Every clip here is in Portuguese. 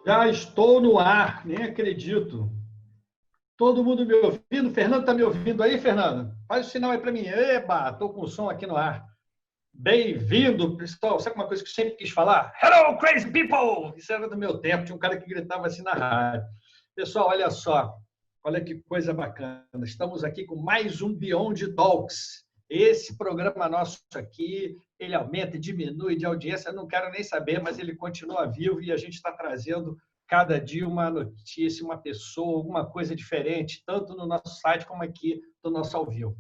Já estou no ar, nem acredito. Todo mundo me ouvindo? Fernando está me ouvindo aí, Fernando? Faz o sinal aí para mim. Eba, estou com o som aqui no ar. Bem-vindo, pessoal. Sabe uma coisa que eu sempre quis falar? Hello, crazy people! Isso era do meu tempo, tinha um cara que gritava assim na rádio. Pessoal, olha só, olha que coisa bacana. Estamos aqui com mais um Beyond Talks. Esse programa nosso aqui, ele aumenta e diminui de audiência, eu não quero nem saber, mas ele continua vivo e a gente está trazendo cada dia uma notícia, uma pessoa, alguma coisa diferente, tanto no nosso site como aqui no nosso ao vivo.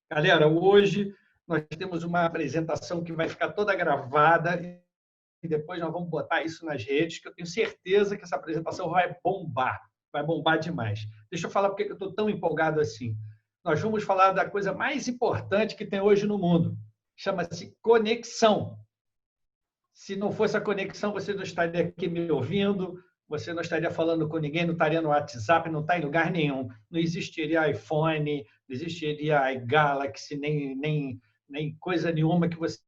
Galera, hoje nós temos uma apresentação que vai ficar toda gravada e depois nós vamos botar isso nas redes, que eu tenho certeza que essa apresentação vai bombar demais. Deixa eu falar porque eu estou tão empolgado assim. Nós vamos falar da coisa mais importante que tem hoje no mundo. Chama-se conexão. Se não fosse a conexão, você não estaria aqui me ouvindo, você não estaria falando com ninguém, não estaria no WhatsApp, não está em lugar nenhum. Não existiria iPhone, não existiria Galaxy, nem coisa nenhuma que você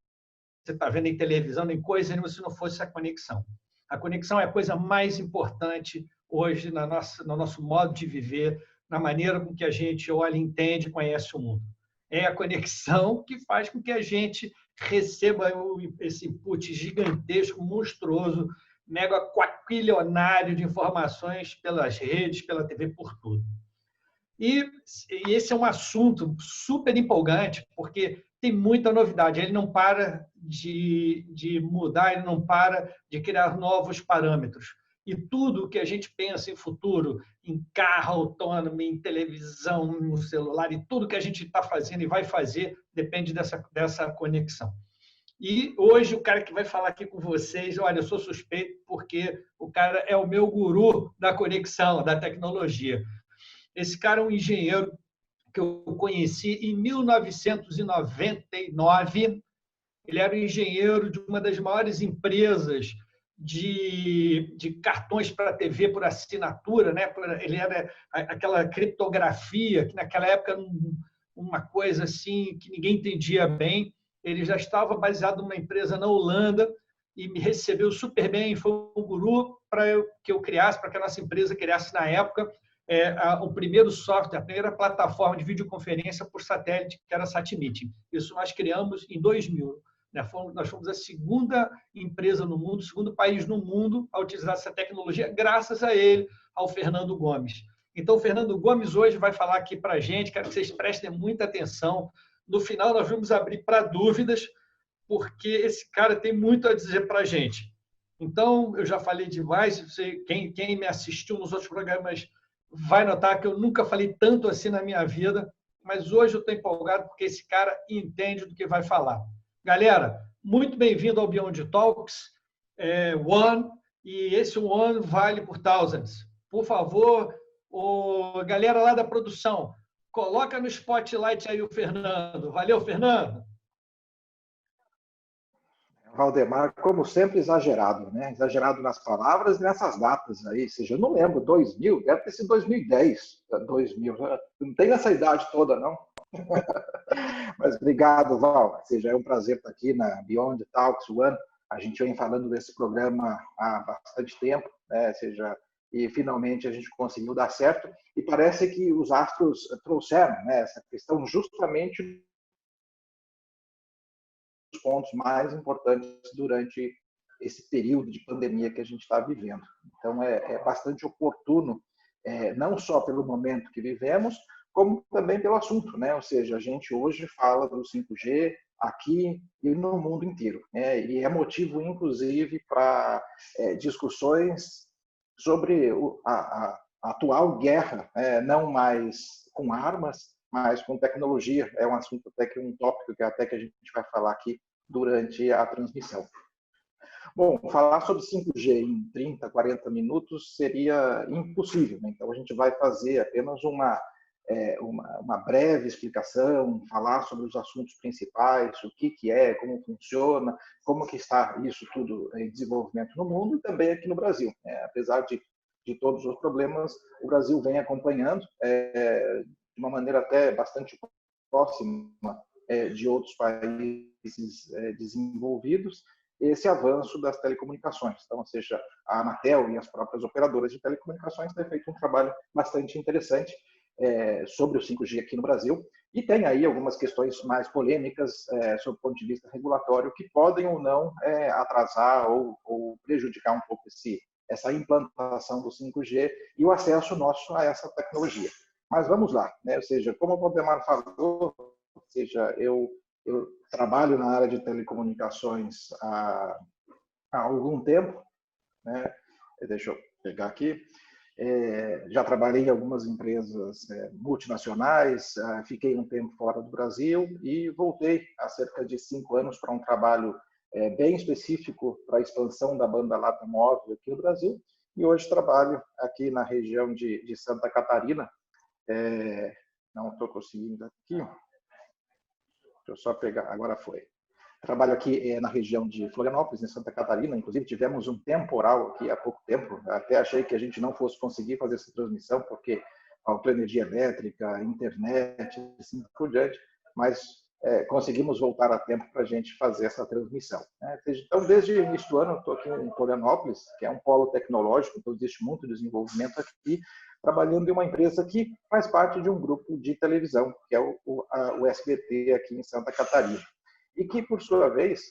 está vendo em televisão, nem coisa nenhuma se não fosse a conexão. A conexão é a coisa mais importante hoje no nosso modo de viver, na maneira com que a gente olha, entende, conhece o mundo. É a conexão que faz com que a gente receba esse input gigantesco, monstruoso, mega quaquilionário de informações pelas redes, pela TV, por tudo. E esse é um assunto super empolgante, porque tem muita novidade. Ele não para de mudar, ele não para de criar novos parâmetros. E tudo que a gente pensa em futuro, em carro autônomo, em televisão, no celular, e tudo que a gente está fazendo e vai fazer, depende dessa conexão. E hoje o cara que vai falar aqui com vocês, olha, eu sou suspeito porque o cara é o meu guru da conexão, da tecnologia. Esse cara é um engenheiro que eu conheci em 1999. Ele era um engenheiro de uma das maiores empresas de cartões para TV por assinatura, né? Ele era aquela criptografia, que naquela época era uma coisa assim que ninguém entendia bem. Ele já estava baseado numa empresa na Holanda e me recebeu super bem, foi um guru para que eu criasse, para que a nossa empresa criasse na época o primeiro software, a primeira plataforma de videoconferência por satélite, que era a SatMeeting. Isso nós criamos em 2000. Nós fomos a segunda empresa no mundo, o segundo país no mundo a utilizar essa tecnologia, graças a ele, ao Fernando Gomes. Então, o Fernando Gomes hoje vai falar aqui para a gente, quero que vocês prestem muita atenção. No final, nós vamos abrir para dúvidas, porque esse cara tem muito a dizer para a gente. Então, eu já falei demais, quem me assistiu nos outros programas vai notar que eu nunca falei tanto assim na minha vida, mas hoje eu estou empolgado porque esse cara entende do que vai falar. Galera, muito bem-vindo ao Beyond Talks One, e esse One vale por thousands. Por favor, galera lá da produção, coloca no spotlight aí o Fernando. Valeu, Fernando! Valdemar, como sempre, exagerado, né? Exagerado nas palavras e nessas datas aí. Ou seja, eu não lembro, 2000, deve ter sido 2010, 2000. Não tem essa idade toda, não. Mas obrigado, Val. Ou seja, é um prazer estar aqui na Beyond Talks One. A gente vem falando desse programa há bastante tempo, né? Ou seja, e finalmente a gente conseguiu dar certo. E parece que os astros trouxeram, né, essa questão justamente pontos mais importantes durante esse período de pandemia que a gente está vivendo. Então, é bastante oportuno, não só pelo momento que vivemos, como também pelo assunto, né? Ou seja, a gente hoje fala do 5G aqui e no mundo inteiro, né? E é motivo, inclusive, para discussões sobre a atual guerra, não mais com armas, mas com tecnologia. É um assunto até que um tópico que até que a gente vai falar aqui durante a transmissão. Bom, falar sobre 5G em 30, 40 minutos seria impossível, né? Então a gente vai fazer apenas uma breve explicação, falar sobre os assuntos principais, o que é, como funciona, como que está isso tudo em desenvolvimento no mundo e também aqui no Brasil. Apesar de todos os problemas, o Brasil vem acompanhando de uma maneira até bastante próxima de outros países desenvolvidos esse avanço das telecomunicações. Então, ou seja, a Anatel e as próprias operadoras de telecomunicações têm feito um trabalho bastante interessante sobre o 5G aqui no Brasil, e tem aí algumas questões mais polêmicas sob o ponto de vista regulatório que podem ou não atrasar ou prejudicar um pouco essa implantação do 5G e o acesso nosso a essa tecnologia. Mas vamos lá, né? Ou seja, como o Valdemar falou, ou seja, eu trabalho na área de telecomunicações há algum tempo, né? Deixa eu pegar aqui. Já trabalhei em algumas empresas multinacionais, fiquei um tempo fora do Brasil e voltei há cerca de 5 anos para um trabalho bem específico para a expansão da banda larga móvel aqui no Brasil, e hoje trabalho aqui na região de Santa Catarina. Não estou conseguindo aqui. Deixa eu só pegar, agora foi. Trabalho aqui na região de Florianópolis, em Santa Catarina. Inclusive, tivemos um temporal aqui há pouco tempo. Até achei que a gente não fosse conseguir fazer essa transmissão, porque faltou energia elétrica, internet, assim por diante. Mas conseguimos voltar a tempo para a gente fazer essa transmissão. Então, desde o início do ano, eu estou aqui em Florianópolis, que é um polo tecnológico, então existe muito desenvolvimento aqui, trabalhando em uma empresa que faz parte de um grupo de televisão, que é o SBT aqui em Santa Catarina. E que, por sua vez,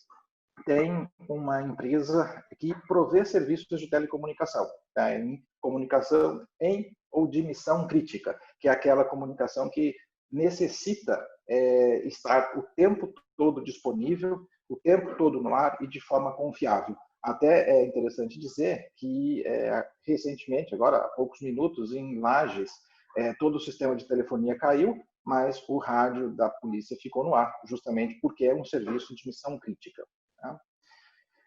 tem uma empresa que provê serviços de telecomunicação, em comunicação em ou de missão crítica, que é aquela comunicação que necessita estar o tempo todo disponível, o tempo todo no ar e de forma confiável. Até é interessante dizer que, recentemente, agora há poucos minutos, em Lages, todo o sistema de telefonia caiu, mas o rádio da polícia ficou no ar, justamente porque é um serviço de missão crítica. Tá?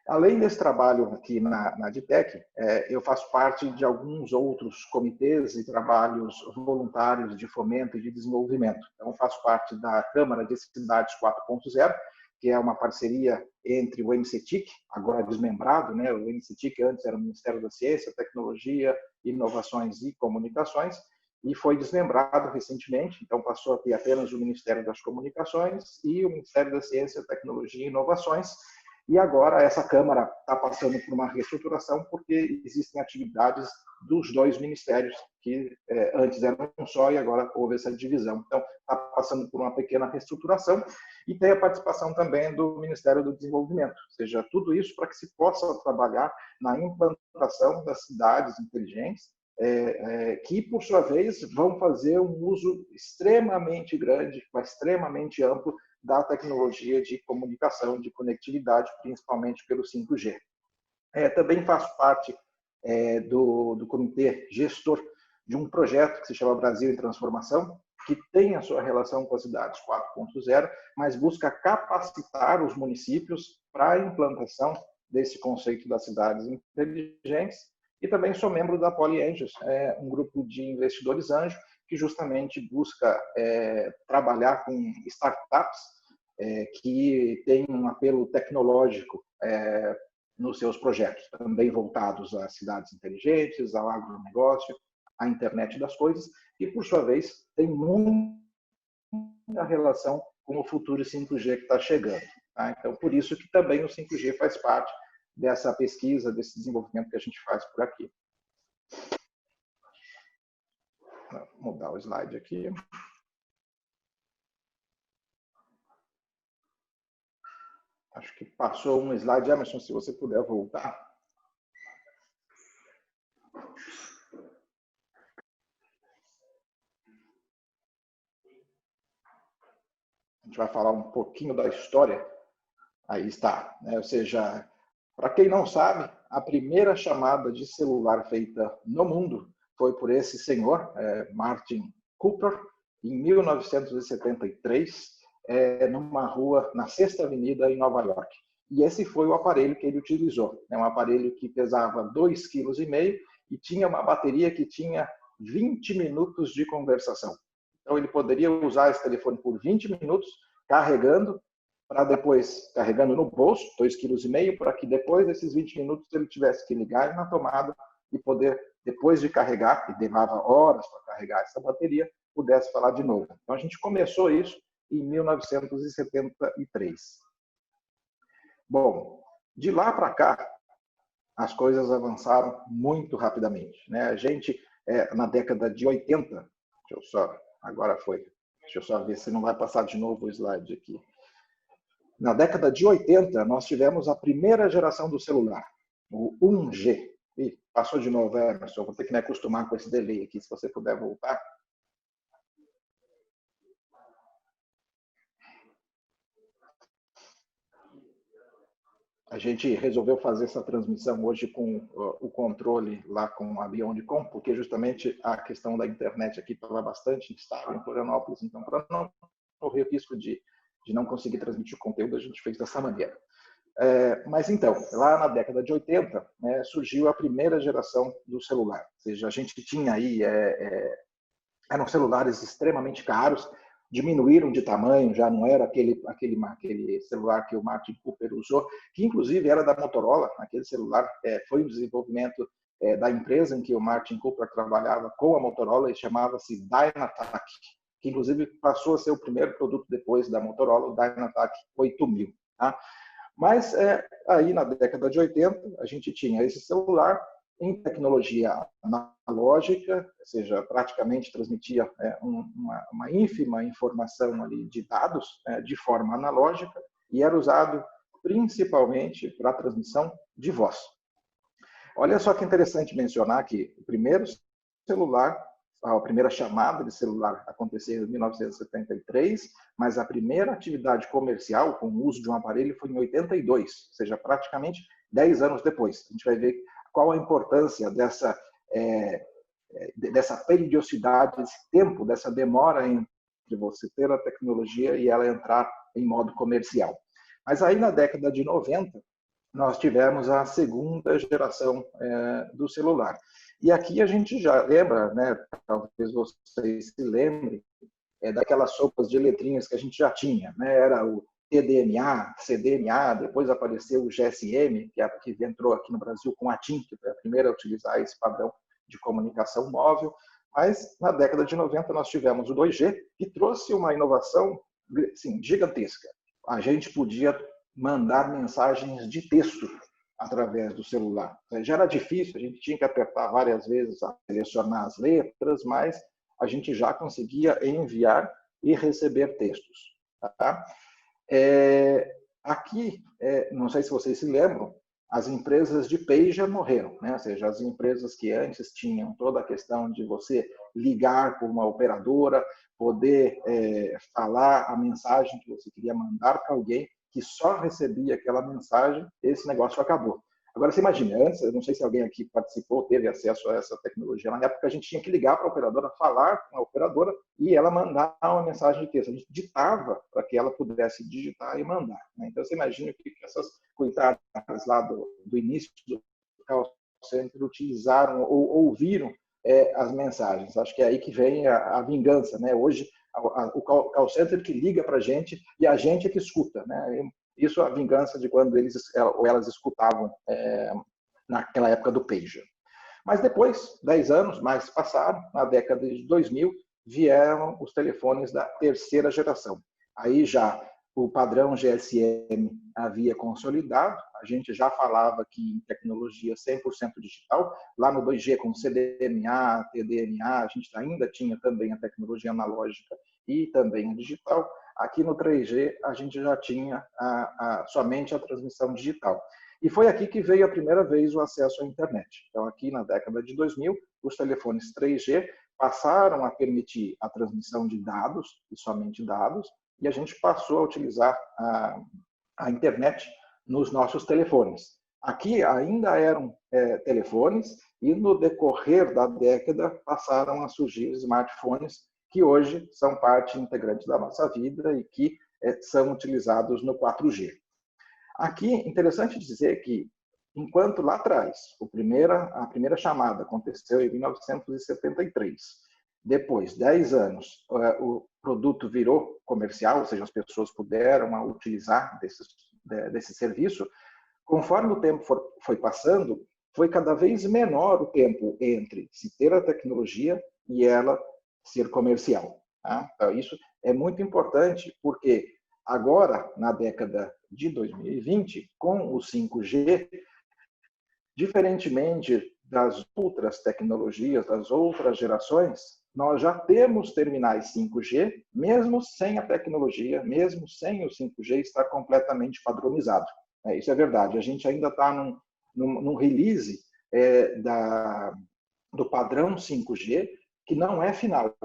Além desse trabalho aqui na DITEC, eu faço parte de alguns outros comitês e trabalhos voluntários de fomento e de desenvolvimento. Então, faço parte da Câmara de Cidades 4.0, que é uma parceria entre o MCTIC, agora desmembrado, né? O MCTIC antes era o Ministério da Ciência, Tecnologia, Inovações e Comunicações, e foi desmembrado recentemente, então passou a ter apenas o Ministério das Comunicações e o Ministério da Ciência, Tecnologia e Inovações. E agora essa Câmara está passando por uma reestruturação porque existem atividades dos dois ministérios que antes eram um só e agora houve essa divisão. Então, está passando por uma pequena reestruturação e tem a participação também do Ministério do Desenvolvimento, ou seja, tudo isso para que se possa trabalhar na implantação das cidades inteligentes, que, por sua vez, vão fazer um uso extremamente grande, extremamente amplo da tecnologia de comunicação, de conectividade, principalmente pelo 5G. Também faço parte do comitê gestor de um projeto que se chama Brasil em Transformação, que tem a sua relação com as cidades 4.0, mas busca capacitar os municípios para a implantação desse conceito das cidades inteligentes. E também sou membro da PolyAngels, um grupo de investidores anjo que justamente busca trabalhar com startups que têm um apelo tecnológico nos seus projetos, também voltados às cidades inteligentes, ao agronegócio, à internet das coisas, e, por sua vez, tem muita relação com o futuro 5G que está chegando. Tá? Então, por isso que também o 5G faz parte dessa pesquisa, desse desenvolvimento que a gente faz por aqui. Vou mudar o slide aqui. Acho que passou um slide, Emerson, se você puder voltar. A gente vai falar um pouquinho da história. Aí está, né? Ou seja, para quem não sabe, a primeira chamada de celular feita no mundo foi por esse senhor, Martin Cooper, em 1973, numa rua na Sexta Avenida, em Nova York. E esse foi o aparelho que ele utilizou. É um aparelho que pesava 2,5 kg e tinha uma bateria que tinha 20 minutos de conversação. Então, ele poderia usar esse telefone por 20 minutos, carregando, para depois, carregando no bolso, 2,5 kg, para que depois desses 20 minutos ele tivesse que ligar na tomada e poder, depois de carregar, que demorava horas para carregar essa bateria, pudesse falar de novo. Então, a gente começou isso em 1973. Bom, De lá para cá, as coisas avançaram muito rapidamente, né? A gente, na década de 80, deixa eu só ver se não vai passar de novo o slide aqui. Na década de 80, nós tivemos a primeira geração do celular, o 1G. Ih, passou de novo, Emerson, vou ter que me acostumar com esse delay aqui, se você puder voltar. A gente resolveu fazer essa transmissão hoje com o controle lá com a Beyondcom, porque justamente a questão da internet aqui estava bastante instável em Florianópolis, então para não correr o risco de não conseguir transmitir o conteúdo, a gente fez dessa maneira. Mas então, lá na década de 80, né, surgiu a primeira geração do celular. Ou seja, a gente tinha aí, eram celulares extremamente caros, diminuíram de tamanho, já não era aquele celular que o Martin Cooper usou, que inclusive era da Motorola. Aquele celular foi um desenvolvimento da empresa em que o Martin Cooper trabalhava com a Motorola, e chamava-se Dynatac, que inclusive passou a ser o primeiro produto depois da Motorola, o Dynatac 8000. Tá? Mas aí na década de 80, a gente tinha esse celular em tecnologia analógica, ou seja, praticamente transmitia uma ínfima informação ali de dados de forma analógica, e era usado principalmente para a transmissão de voz. Olha só que interessante mencionar que o primeiro celular, a primeira chamada de celular aconteceu em 1973, mas a primeira atividade comercial com o uso de um aparelho foi em 82, ou seja, praticamente 10 anos depois. A gente vai ver qual a importância dessa periodicidade, desse tempo, dessa demora entre você ter a tecnologia e ela entrar em modo comercial. Mas aí na década de 90, nós tivemos a segunda geração do celular. E aqui a gente já lembra, né, talvez vocês se lembrem, daquelas sopas de letrinhas que a gente já tinha, né? Era o TDMA, CDMA, depois apareceu o GSM, que entrou aqui no Brasil com a TIM, que foi a primeira a utilizar esse padrão de comunicação móvel. Mas na década de 90 nós tivemos o 2G, que trouxe uma inovação assim, gigantesca. A gente podia mandar mensagens de texto através do celular. Já era difícil, a gente tinha que apertar várias vezes a selecionar as letras, mas a gente já conseguia enviar e receber textos. Tá? Aqui, não sei se vocês se lembram, as empresas de pager morreram, né? Ou seja, as empresas que antes tinham toda a questão de você ligar por uma operadora, poder falar a mensagem que você queria mandar para alguém, que só recebia aquela mensagem, esse negócio acabou. Agora, você imagina, antes, eu não sei se alguém aqui participou, teve acesso a essa tecnologia, na época a gente tinha que ligar para a operadora, falar com a operadora e ela mandar uma mensagem de texto. A gente ditava para que ela pudesse digitar e mandar. Né? Então, você imagina que essas coitadas lá do início do call center utilizaram ou ouviram as mensagens. Acho que é aí que vem a vingança. Né? Hoje, o call center que liga para a gente e a gente é que escuta. Né? Isso é a vingança de quando elas escutavam naquela época do pager. Mas depois, 10 anos mais passaram, na década de 2000, vieram os telefones da terceira geração. Aí já o padrão GSM havia consolidado, a gente já falava aqui em tecnologia 100% digital, lá no 2G com CDMA, TDMA, a gente ainda tinha também a tecnologia analógica e também a digital. Aqui no 3G a gente já tinha somente a transmissão digital. E foi aqui que veio a primeira vez o acesso à internet. Então aqui na década de 2000, os telefones 3G passaram a permitir a transmissão de dados, e somente dados, e a gente passou a utilizar a internet nos nossos telefones. Aqui ainda eram telefones e no decorrer da década passaram a surgir smartphones que hoje são parte integrante da nossa vida e que são utilizados no 4G. Aqui, interessante dizer que, enquanto lá atrás, a primeira chamada aconteceu em 1973, depois, 10 anos, o produto virou comercial, ou seja, as pessoas puderam utilizar desse serviço. Conforme o tempo foi passando, foi cada vez menor o tempo entre se ter a tecnologia e ela ser comercial. Tá? Então, isso é muito importante, porque agora, na década de 2020, com o 5G, diferentemente das outras tecnologias, das outras gerações, nós já temos terminais 5G, mesmo sem a tecnologia, mesmo sem o 5G estar completamente padronizado. Isso é verdade. A gente ainda está num release do padrão 5G, que não é final.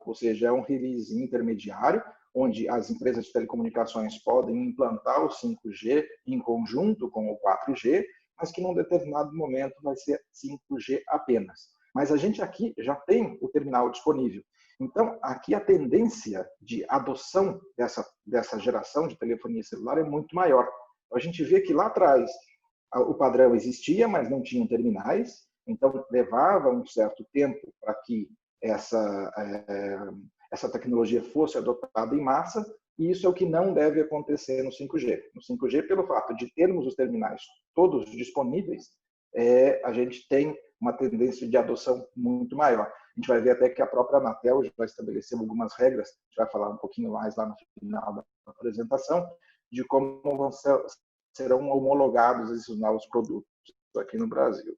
Ou seja, é um release intermediário, onde as empresas de telecomunicações podem implantar o 5G em conjunto com o 4G, mas que num determinado momento vai ser 5G apenas. Mas a gente aqui já tem o terminal disponível. Então, aqui a tendência de adoção dessa geração de telefonia celular é muito maior. A gente vê que lá atrás o padrão existia, mas não tinham terminais, então levava um certo tempo para que essa tecnologia fosse adotada em massa, e isso é o que não deve acontecer no 5G. No 5G, pelo fato de termos os terminais todos disponíveis, a gente tem uma tendência de adoção muito maior. A gente vai ver até que a própria Anatel já estabeleceu algumas regras, a gente vai falar um pouquinho mais lá no final da apresentação, de como serão homologados esses novos produtos aqui no Brasil.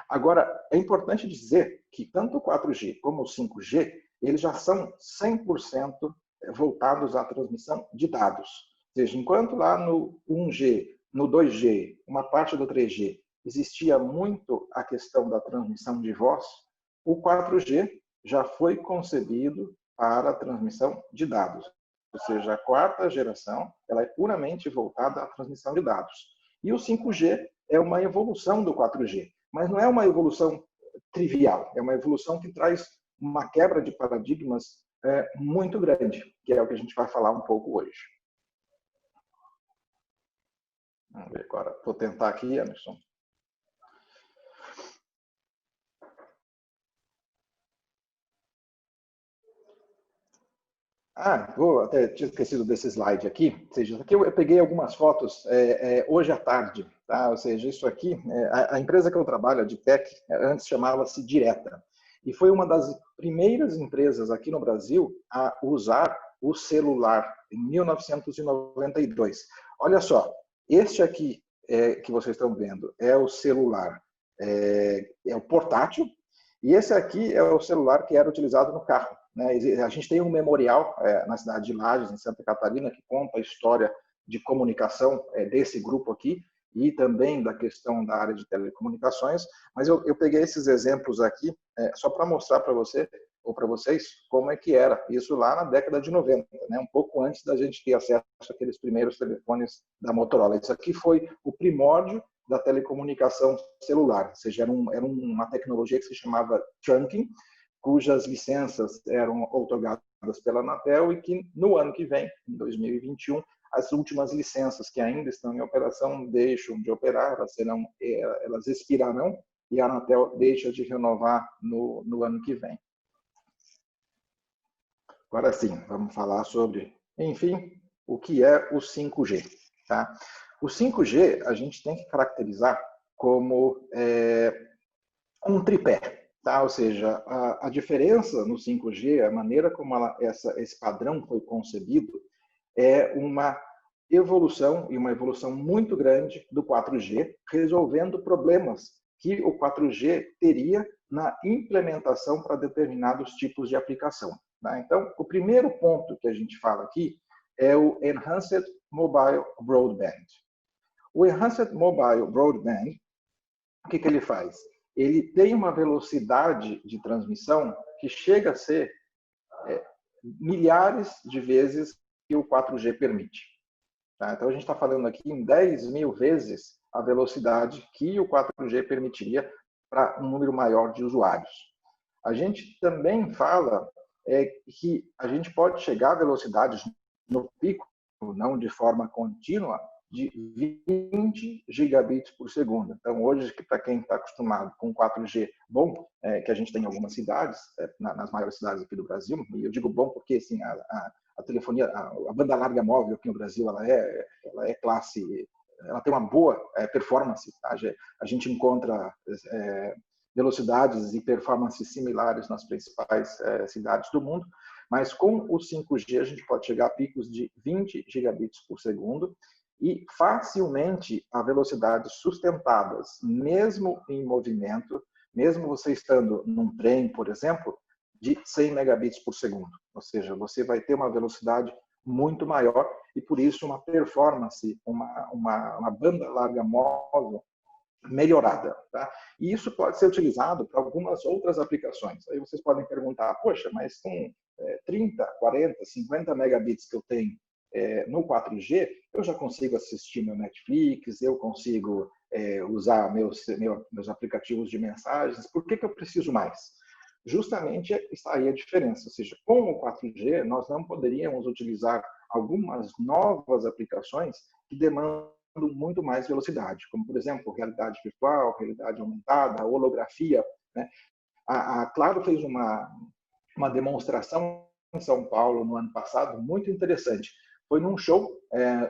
Agora, é importante dizer que tanto o 4G como o 5G, eles já são 100% voltados à transmissão de dados. Ou seja, enquanto lá no 1G, no 2G, uma parte do 3G, existia muito a questão da transmissão de voz, o 4G já foi concebido para a transmissão de dados. Ou seja, a quarta geração ela é puramente voltada à transmissão de dados. E o 5G é uma evolução do 4G, mas não é uma evolução trivial, é uma evolução que traz uma quebra de paradigmas muito grande, que é o que a gente vai falar um pouco hoje. Vamos ver agora. Vou tentar aqui, Anderson. Até tinha esquecido desse slide aqui. Ou seja, aqui eu peguei algumas fotos hoje à tarde. Tá? Ou seja, isso aqui, a empresa que eu trabalho, a Ditec, antes chamava-se Direta. E foi uma das primeiras empresas aqui no Brasil a usar o celular, em 1992. Olha só, este aqui que vocês estão vendo é o celular, é o portátil, e esse aqui é o celular que era utilizado no carro. A gente tem um memorial na cidade de Lages, em Santa Catarina, que conta a história de comunicação desse grupo aqui e também da questão da área de telecomunicações, mas eu peguei esses exemplos aqui só para mostrar para você ou para vocês como é que era isso lá na década de 90, né? Um pouco antes da gente ter acesso àqueles primeiros telefones da Motorola. Isso aqui foi o primórdio da telecomunicação celular, ou seja, era uma tecnologia que se chamava trunking, cujas licenças eram outorgadas pela Anatel e que no ano que vem, em 2021, as últimas licenças que ainda estão em operação deixam de operar, elas expirarão e a Anatel deixa de renovar no ano que vem. Agora sim, vamos falar sobre, enfim, o que é o 5G. Tá? O 5G a gente tem que caracterizar como um tripé. Tá? Ou seja, a diferença no 5G, a maneira como esse padrão foi concebido, é uma evolução, e uma evolução muito grande do 4G, resolvendo problemas que o 4G teria na implementação para determinados tipos de aplicação. Tá? Então, o primeiro ponto que a gente fala aqui é o Enhanced Mobile Broadband. O Enhanced Mobile Broadband, o que ele faz? Ele tem uma velocidade de transmissão que chega a ser milhares de vezes que o 4G permite. Tá? Então, a gente está falando aqui em 10 mil vezes a velocidade que o 4G permitiria para um número maior de usuários. A gente também fala que a gente pode chegar a velocidades no pico, não de forma contínua, de 20 gigabits por segundo. Então, hoje, para quem está acostumado com 4G bom, que a gente tem em algumas cidades, nas maiores cidades aqui do Brasil, e eu digo bom porque assim, a telefonia, a banda larga móvel aqui no Brasil, ela é classe, ela tem uma boa performance. Tá? A gente encontra velocidades e performances similares nas principais cidades do mundo, Mas com o 5G a gente pode chegar a picos de 20 gigabits por segundo e facilmente a velocidades sustentadas, mesmo em movimento, mesmo você estando num trem, por exemplo, de 100 megabits por segundo. Ou seja, você vai ter uma velocidade muito maior e, por isso, uma performance, uma banda larga móvel melhorada. Tá? E isso pode ser utilizado para algumas outras aplicações. Aí vocês podem perguntar, poxa, mas com 30, 40, 50 megabits que eu tenho no 4G, eu já consigo assistir meu Netflix, eu consigo usar meus aplicativos de mensagens, por que eu preciso mais? Justamente está aí a diferença, ou seja, com o 4G nós não poderíamos utilizar algumas novas aplicações que demandam muito mais velocidade, como, por exemplo, realidade virtual, realidade aumentada, holografia. Né? A Claro fez uma demonstração em São Paulo no ano passado, muito interessante. Foi num show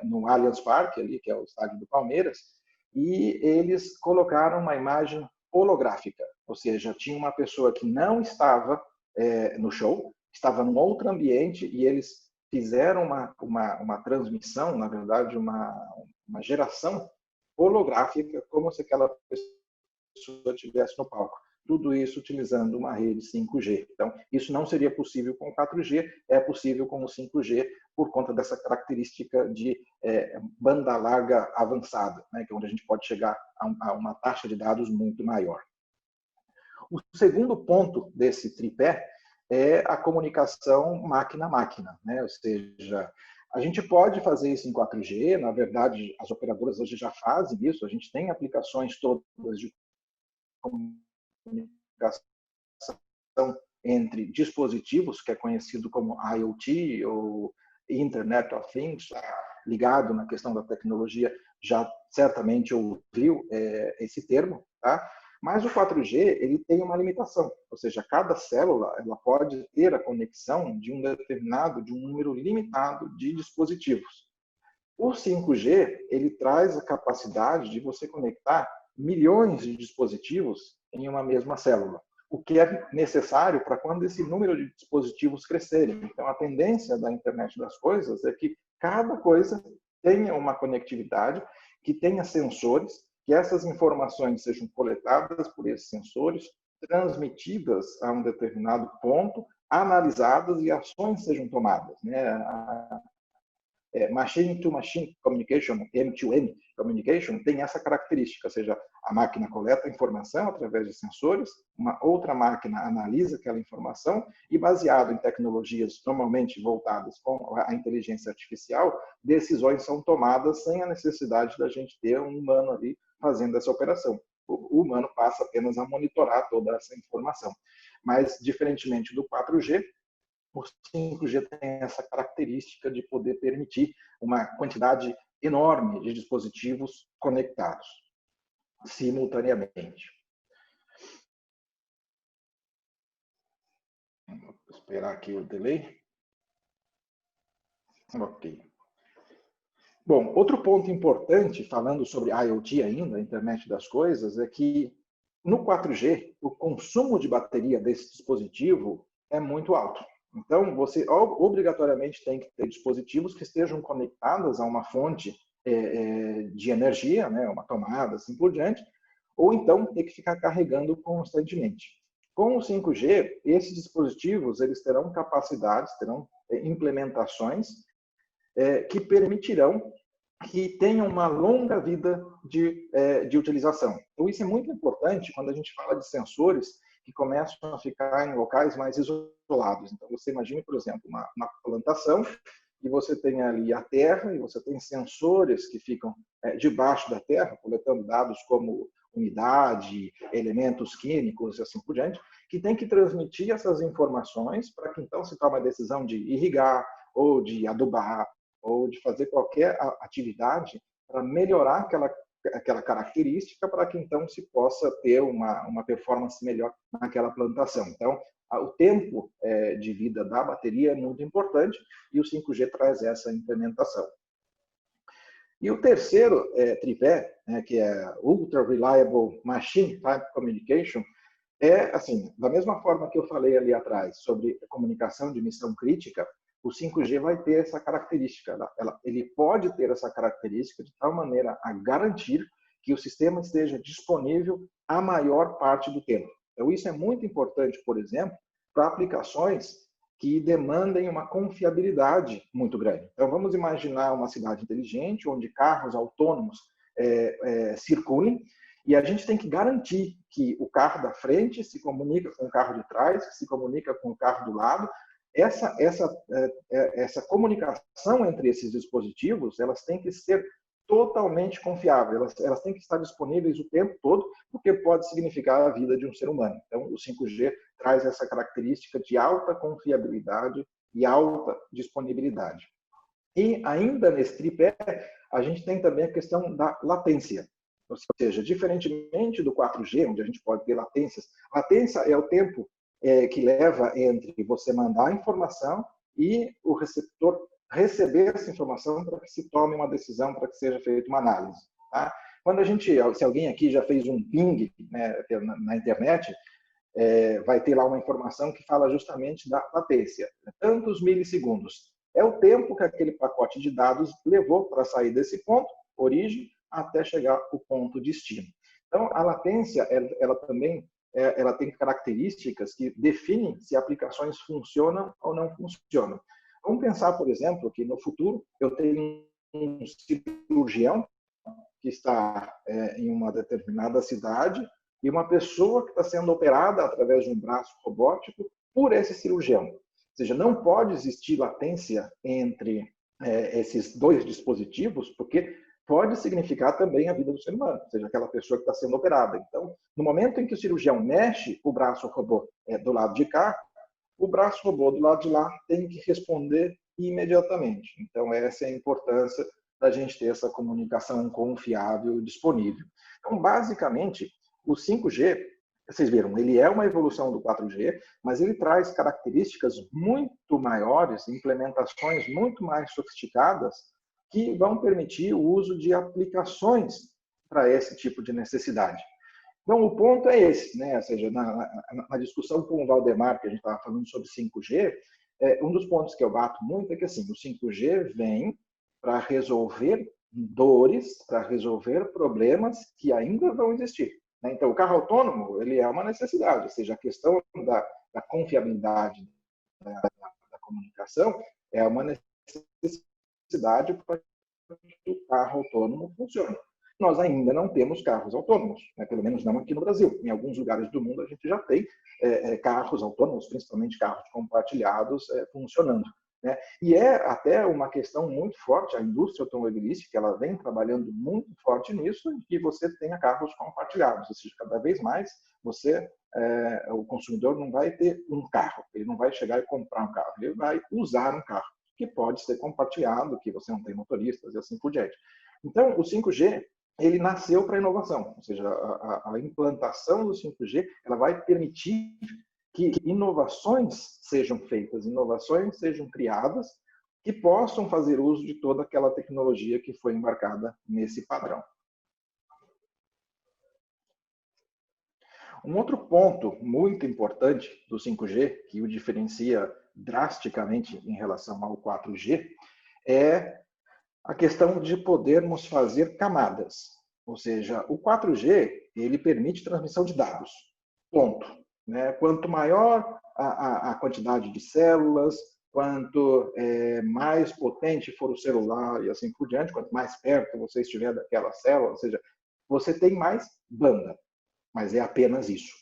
no Allianz Parque, ali, que é o estádio do Palmeiras, e eles colocaram uma imagem holográfica, ou seja, tinha uma pessoa que não estava no show, estava num outro ambiente e eles fizeram uma transmissão, na verdade, uma geração holográfica, como se aquela pessoa estivesse no palco. Tudo isso utilizando uma rede 5G. Então, isso não seria possível com o 4G, é possível com o 5G por conta dessa característica de banda larga avançada, né, que é onde a gente pode chegar a uma taxa de dados muito maior. O segundo ponto desse tripé é a comunicação máquina-máquina, né? Ou seja, a gente pode fazer isso em 4G, na verdade, as operadoras hoje já fazem isso, a gente tem aplicações todas de comunicação entre dispositivos, que é conhecido como IoT ou Internet of Things, ligado na questão da tecnologia, já certamente ouviu esse termo, tá? Mas o 4G ele tem uma limitação, ou seja, cada célula ela pode ter a conexão de um número limitado de dispositivos. O 5G ele traz a capacidade de você conectar milhões de dispositivos em uma mesma célula, o que é necessário para quando esse número de dispositivos crescerem. Então, a tendência da internet das coisas é que cada coisa tenha uma conectividade, que tenha sensores, que essas informações sejam coletadas por esses sensores, transmitidas a um determinado ponto, analisadas e ações sejam tomadas. Né? Machine-to-machine communication, M2M communication, tem essa característica, ou seja, a máquina coleta a informação através de sensores, uma outra máquina analisa aquela informação e, baseado em tecnologias normalmente voltadas com a inteligência artificial, decisões são tomadas sem a necessidade da gente ter um humano ali fazendo essa operação. O humano passa apenas a monitorar toda essa informação. Mas, diferentemente do 4G, o 5G tem essa característica de poder permitir uma quantidade enorme de dispositivos conectados simultaneamente. Vou esperar aqui o delay. Ok. Bom, outro ponto importante, falando sobre IoT ainda, Internet das Coisas, é que no 4G, o consumo de bateria desse dispositivo é muito alto. Então, você obrigatoriamente tem que ter dispositivos que estejam conectados a uma fonte de energia, né, uma tomada, assim por diante, ou então ter que ficar carregando constantemente. Com o 5G, esses dispositivos eles terão capacidades, terão implementações que permitirão que tenham uma longa vida de utilização. Então, isso é muito importante quando a gente fala de sensores que começam a ficar em locais mais isolados. Então, você imagine, por exemplo, uma plantação e você tem ali a terra e você tem sensores que ficam debaixo da terra, coletando dados como umidade, elementos químicos e assim por diante, que tem que transmitir essas informações para que então se tome a decisão de irrigar ou de adubar ou de fazer qualquer atividade para melhorar aquela característica para que então se possa ter uma performance melhor naquela plantação. Então, o tempo de vida da bateria é muito importante e o 5G traz essa implementação. E o terceiro tripé, que é Ultra Reliable Machine Type Communication, assim, da mesma forma que eu falei ali atrás sobre a comunicação de missão crítica, o 5G vai ter essa característica. Ele pode ter essa característica de tal maneira a garantir que o sistema esteja disponível a maior parte do tempo. Então, isso é muito importante, por exemplo, para aplicações que demandem uma confiabilidade muito grande. Então, vamos imaginar uma cidade inteligente, onde carros autônomos circulem, e a gente tem que garantir que o carro da frente se comunica com o carro de trás, que se comunica com o carro do lado. Essa comunicação entre esses dispositivos, elas têm que ser totalmente confiáveis, elas têm que estar disponíveis o tempo todo, porque pode significar a vida de um ser humano. Então, o 5G traz essa característica de alta confiabilidade e alta disponibilidade. E ainda nesse tripé, a gente tem também a questão da latência. Ou seja, diferentemente do 4G, onde a gente pode ter latências, latência é o tempo que leva entre você mandar a informação e o receptor receber essa informação para que se tome uma decisão, para que seja feita uma análise. Tá? Quando se alguém aqui já fez um ping, né, na internet, vai ter lá uma informação que fala justamente da latência. Tantos milissegundos. É o tempo que aquele pacote de dados levou para sair desse ponto, origem, até chegar ao ponto destino. Então, a latência, ela também ela tem características que definem se aplicações funcionam ou não funcionam. Vamos pensar, por exemplo, que no futuro eu tenho um cirurgião que está em uma determinada cidade e uma pessoa que está sendo operada através de um braço robótico por esse cirurgião. Ou seja, não pode existir latência entre esses dois dispositivos, porque pode significar também a vida do ser humano, ou seja, aquela pessoa que está sendo operada. Então, no momento em que o cirurgião mexe o braço robô do lado de cá, o braço robô do lado de lá tem que responder imediatamente. Então, essa é a importância da gente ter essa comunicação confiável e disponível. Então, basicamente, o 5G, vocês viram, ele é uma evolução do 4G, mas ele traz características muito maiores, implementações muito mais sofisticadas, que vão permitir o uso de aplicações para esse tipo de necessidade. Então, o ponto é esse, né? Ou seja, na discussão com o Valdemar, que a gente estava falando sobre 5G, um dos pontos que eu bato muito é que assim, o 5G vem para resolver dores, para resolver problemas que ainda vão existir. Né? Então, o carro autônomo, ele é uma necessidade, ou seja, a questão da confiabilidade da comunicação é uma necessidade para que o carro autônomo funcione. Nós ainda não temos carros autônomos, né? Pelo menos não aqui no Brasil. Em alguns lugares do mundo a gente já tem carros autônomos, principalmente carros compartilhados, funcionando. Né? E é até uma questão muito forte, a indústria automobilística, ela vem trabalhando muito forte nisso, que você tenha carros compartilhados, ou seja, cada vez mais o consumidor não vai ter um carro, ele não vai chegar e comprar um carro, ele vai usar um carro, que pode ser compartilhado, que você não tem motoristas e assim por diante. Então, o 5G, ele nasceu para a inovação, ou seja, a implantação do 5G, ela vai permitir que inovações sejam feitas, inovações sejam criadas, que possam fazer uso de toda aquela tecnologia que foi embarcada nesse padrão. Um outro ponto muito importante do 5G, que o diferencia drasticamente em relação ao 4G, é a questão de podermos fazer camadas. Ou seja, o 4G, ele permite transmissão de dados. Ponto. Né? Quanto maior a quantidade de células, quanto mais potente for o celular e assim por diante, quanto mais perto você estiver daquela célula, ou seja, você tem mais banda, mas é apenas isso.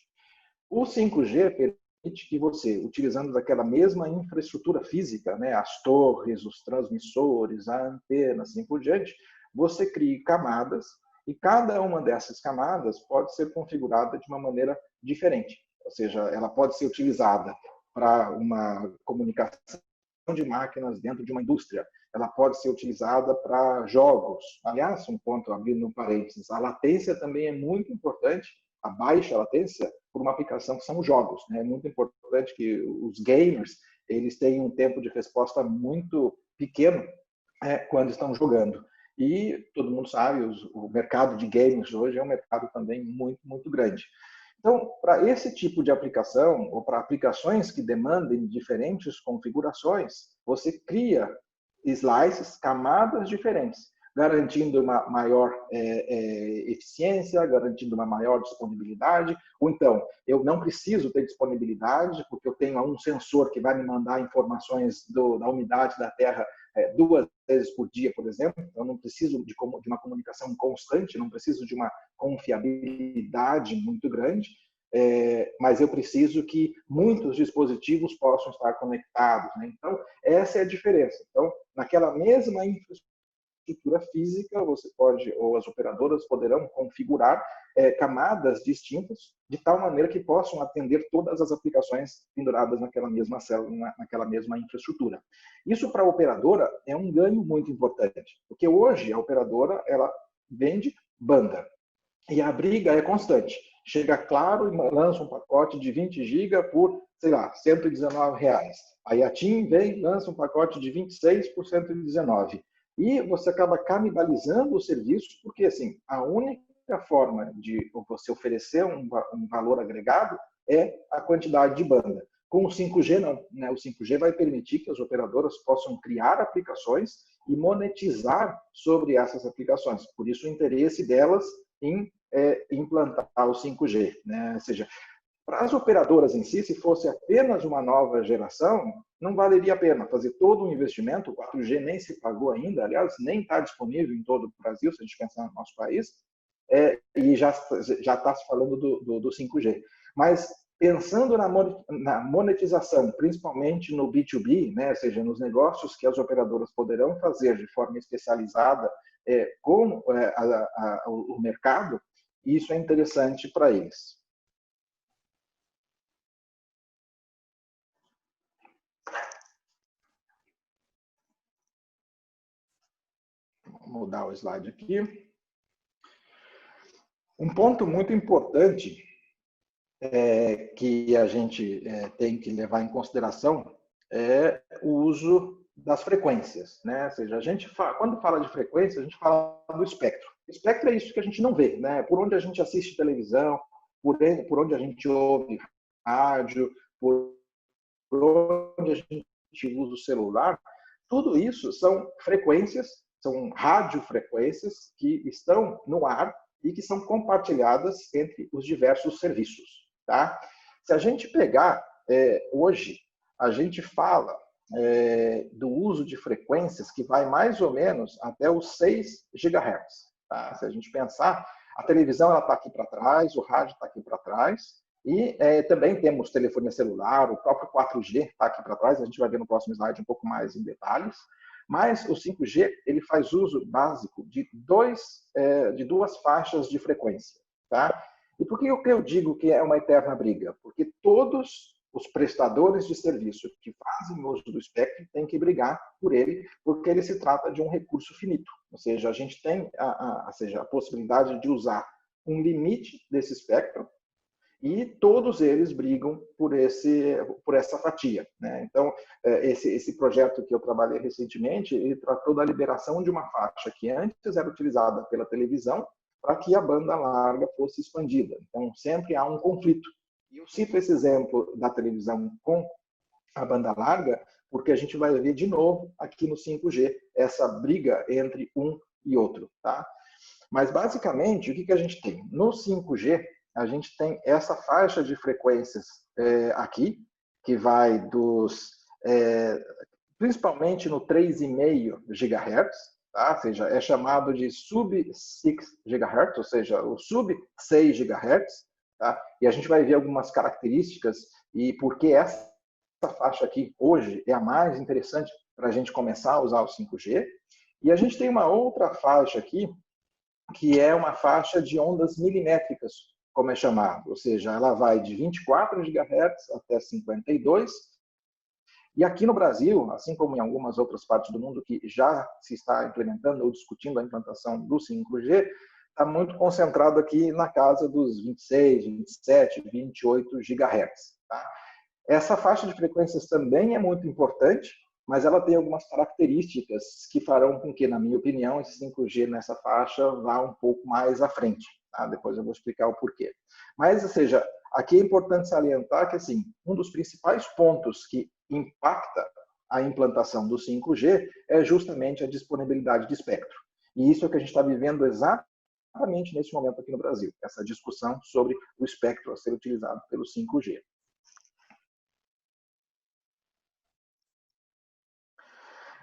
O 5G permite que você, utilizando daquela mesma infraestrutura física, né, as torres, os transmissores, a antena, assim por diante, você crie camadas e cada uma dessas camadas pode ser configurada de uma maneira diferente. Ou seja, ela pode ser utilizada para uma comunicação de máquinas dentro de uma indústria. Ela pode ser utilizada para jogos. Aliás, um ponto abrindo um parênteses, a latência também é muito importante, a baixa latência, por uma aplicação que são os jogos. Né? É muito importante que os gamers eles tenham um tempo de resposta muito pequeno quando estão jogando. E todo mundo sabe, o mercado de games hoje é um mercado também muito, muito grande. Então, para esse tipo de aplicação, ou para aplicações que demandem diferentes configurações, você cria slices, camadas diferentes, garantindo uma maior eficiência, garantindo uma maior disponibilidade. Ou então, eu não preciso ter disponibilidade, porque eu tenho um sensor que vai me mandar informações da umidade da terra 2 vezes por dia, por exemplo. Então, eu não preciso de uma comunicação constante, não preciso de uma confiabilidade muito grande. Mas eu preciso que muitos dispositivos possam estar conectados, né? Então, essa é a diferença. Então, naquela mesma infraestrutura física, você pode, ou as operadoras poderão configurar camadas distintas, de tal maneira que possam atender todas as aplicações penduradas naquela mesma célula, naquela mesma infraestrutura. Isso para a operadora é um ganho muito importante, porque hoje a operadora ela vende banda, e a briga é constante. Chega Claro e lança um pacote de 20 GB por, sei lá, R$119. Aí a TIM vem e lança um pacote de 26 por R$119. E você acaba canibalizando o serviço, porque assim, a única forma de você oferecer um valor agregado é a quantidade de banda. Com o 5G, não, né? O 5G vai permitir que as operadoras possam criar aplicações e monetizar sobre essas aplicações. Por isso, o interesse delas em implantar o 5G, né? Ou seja, para as operadoras em si, se fosse apenas uma nova geração, não valeria a pena fazer todo um investimento. O 4G nem se pagou ainda, aliás, nem está disponível em todo o Brasil, se a gente pensar no nosso país, e já está se falando do 5G. Mas pensando na monetização, principalmente no B2B, né, ou seja, nos negócios que as operadoras poderão fazer de forma especializada com o mercado, isso é interessante para eles. Vou mudar o slide aqui. Um ponto muito importante que a gente tem que levar em consideração é o uso das frequências, né? Ou seja, quando fala de frequência, a gente fala do espectro. O espectro é isso que a gente não vê, né? Por onde a gente assiste televisão, por onde a gente ouve rádio, por onde a gente usa o celular, tudo isso são frequências, são radiofrequências que estão no ar e que são compartilhadas entre os diversos serviços. Tá? Se a gente pegar, hoje, a gente fala do uso de frequências que vai mais ou menos até os 6 GHz. Tá? Se a gente pensar, a televisão está aqui para trás, o rádio está aqui para trás, e também temos telefonia celular, o próprio 4G está aqui para trás, a gente vai ver no próximo slide um pouco mais em detalhes. Mas o 5G ele faz uso básico de duas faixas de frequência. Tá? E por que eu digo que é uma eterna briga? Porque todos os prestadores de serviço que fazem uso do espectro têm que brigar por ele, porque ele se trata de um recurso finito. Ou seja, a gente tem a possibilidade de usar um limite desse espectro e todos eles brigam por essa fatia, né? Então, esse projeto que eu trabalhei recentemente, ele tratou da liberação de uma faixa que antes era utilizada pela televisão para que a banda larga fosse expandida. Então, sempre há um conflito. E eu cito esse exemplo da televisão com a banda larga, porque a gente vai ver de novo aqui no 5G essa briga entre um e outro, tá? Mas, basicamente, o que a gente tem? No 5G, a gente tem essa faixa de frequências aqui, que vai principalmente no 3,5 GHz, tá? Ou seja, é chamado de sub-6 GHz, ou seja, o sub-6 GHz, tá? E a gente vai ver algumas características e por que essa faixa aqui hoje é a mais interessante para a gente começar a usar o 5G. E a gente tem uma outra faixa aqui, que é uma faixa de ondas milimétricas, como é chamado, ou seja, ela vai de 24 GHz até 52. E aqui no Brasil, assim como em algumas outras partes do mundo que já se está implementando ou discutindo a implantação do 5G, está muito concentrado aqui na casa dos 26, 27, 28 GHz. Tá? Essa faixa de frequências também é muito importante, mas ela tem algumas características que farão com que, na minha opinião, esse 5G nessa faixa vá um pouco mais à frente. Tá? Depois eu vou explicar o porquê. Mas, ou seja, aqui é importante salientar que, assim, um dos principais pontos que impacta a implantação do 5G é justamente a disponibilidade de espectro. E isso é o que a gente está vivendo exatamente nesse momento aqui no Brasil, essa discussão sobre o espectro a ser utilizado pelo 5G.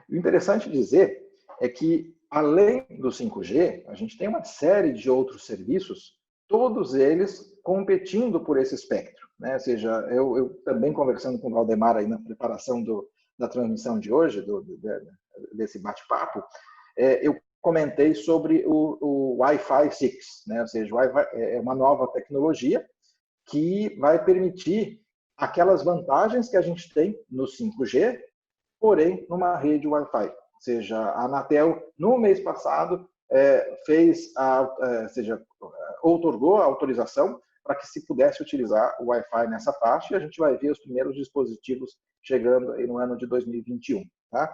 O interessante dizer é que, além do 5G, a gente tem uma série de outros serviços, todos eles competindo por esse espectro. Né? Ou seja, eu também conversando com o Valdemar aí na preparação da transmissão de hoje, desse bate-papo, eu comentei sobre o Wi-Fi 6, né? Ou seja, o Wi-Fi é uma nova tecnologia que vai permitir aquelas vantagens que a gente tem no 5G, porém numa rede Wi-Fi. Ou seja, a Anatel, no mês passado, outorgou a autorização para que se pudesse utilizar o Wi-Fi nessa faixa, e a gente vai ver os primeiros dispositivos chegando aí no ano de 2021. Tá?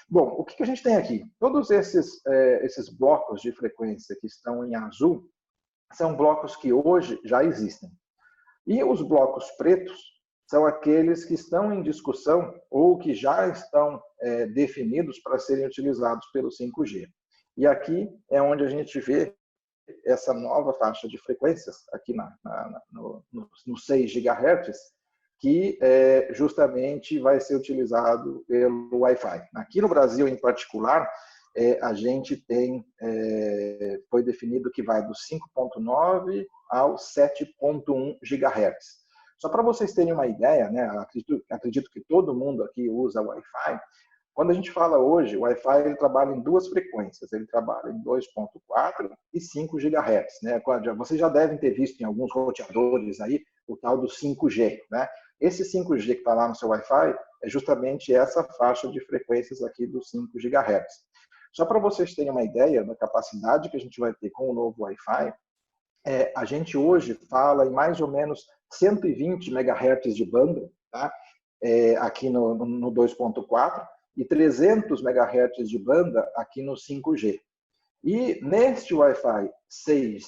Bom, o que a gente tem aqui? Todos esses blocos de frequência que estão em azul são blocos que hoje já existem. E os blocos pretos são aqueles que estão em discussão ou que já estão definidos para serem utilizados pelo 5G. E aqui é onde a gente vê essa nova faixa de frequências, aqui no 6 GHz, que justamente vai ser utilizado pelo Wi-Fi. Aqui no Brasil, em particular, a gente foi definido que vai do 5.9 ao 7.1 GHz. Só para vocês terem uma ideia, né, acredito que todo mundo aqui usa Wi-Fi. Quando a gente fala hoje, o Wi-Fi ele trabalha em duas frequências, ele trabalha em 2.4 e 5 GHz. Né? Vocês já devem ter visto em alguns roteadores aí o tal do 5G. Né? Esse 5G que está lá no seu Wi-Fi é justamente essa faixa de frequências aqui dos 5 GHz. Só para vocês terem uma ideia da capacidade que a gente vai ter com o novo Wi-Fi, a gente hoje fala em mais ou menos 120 MHz de banda, tá? Aqui no 2.4, e 300 MHz de banda aqui no 5G. E neste Wi-Fi 6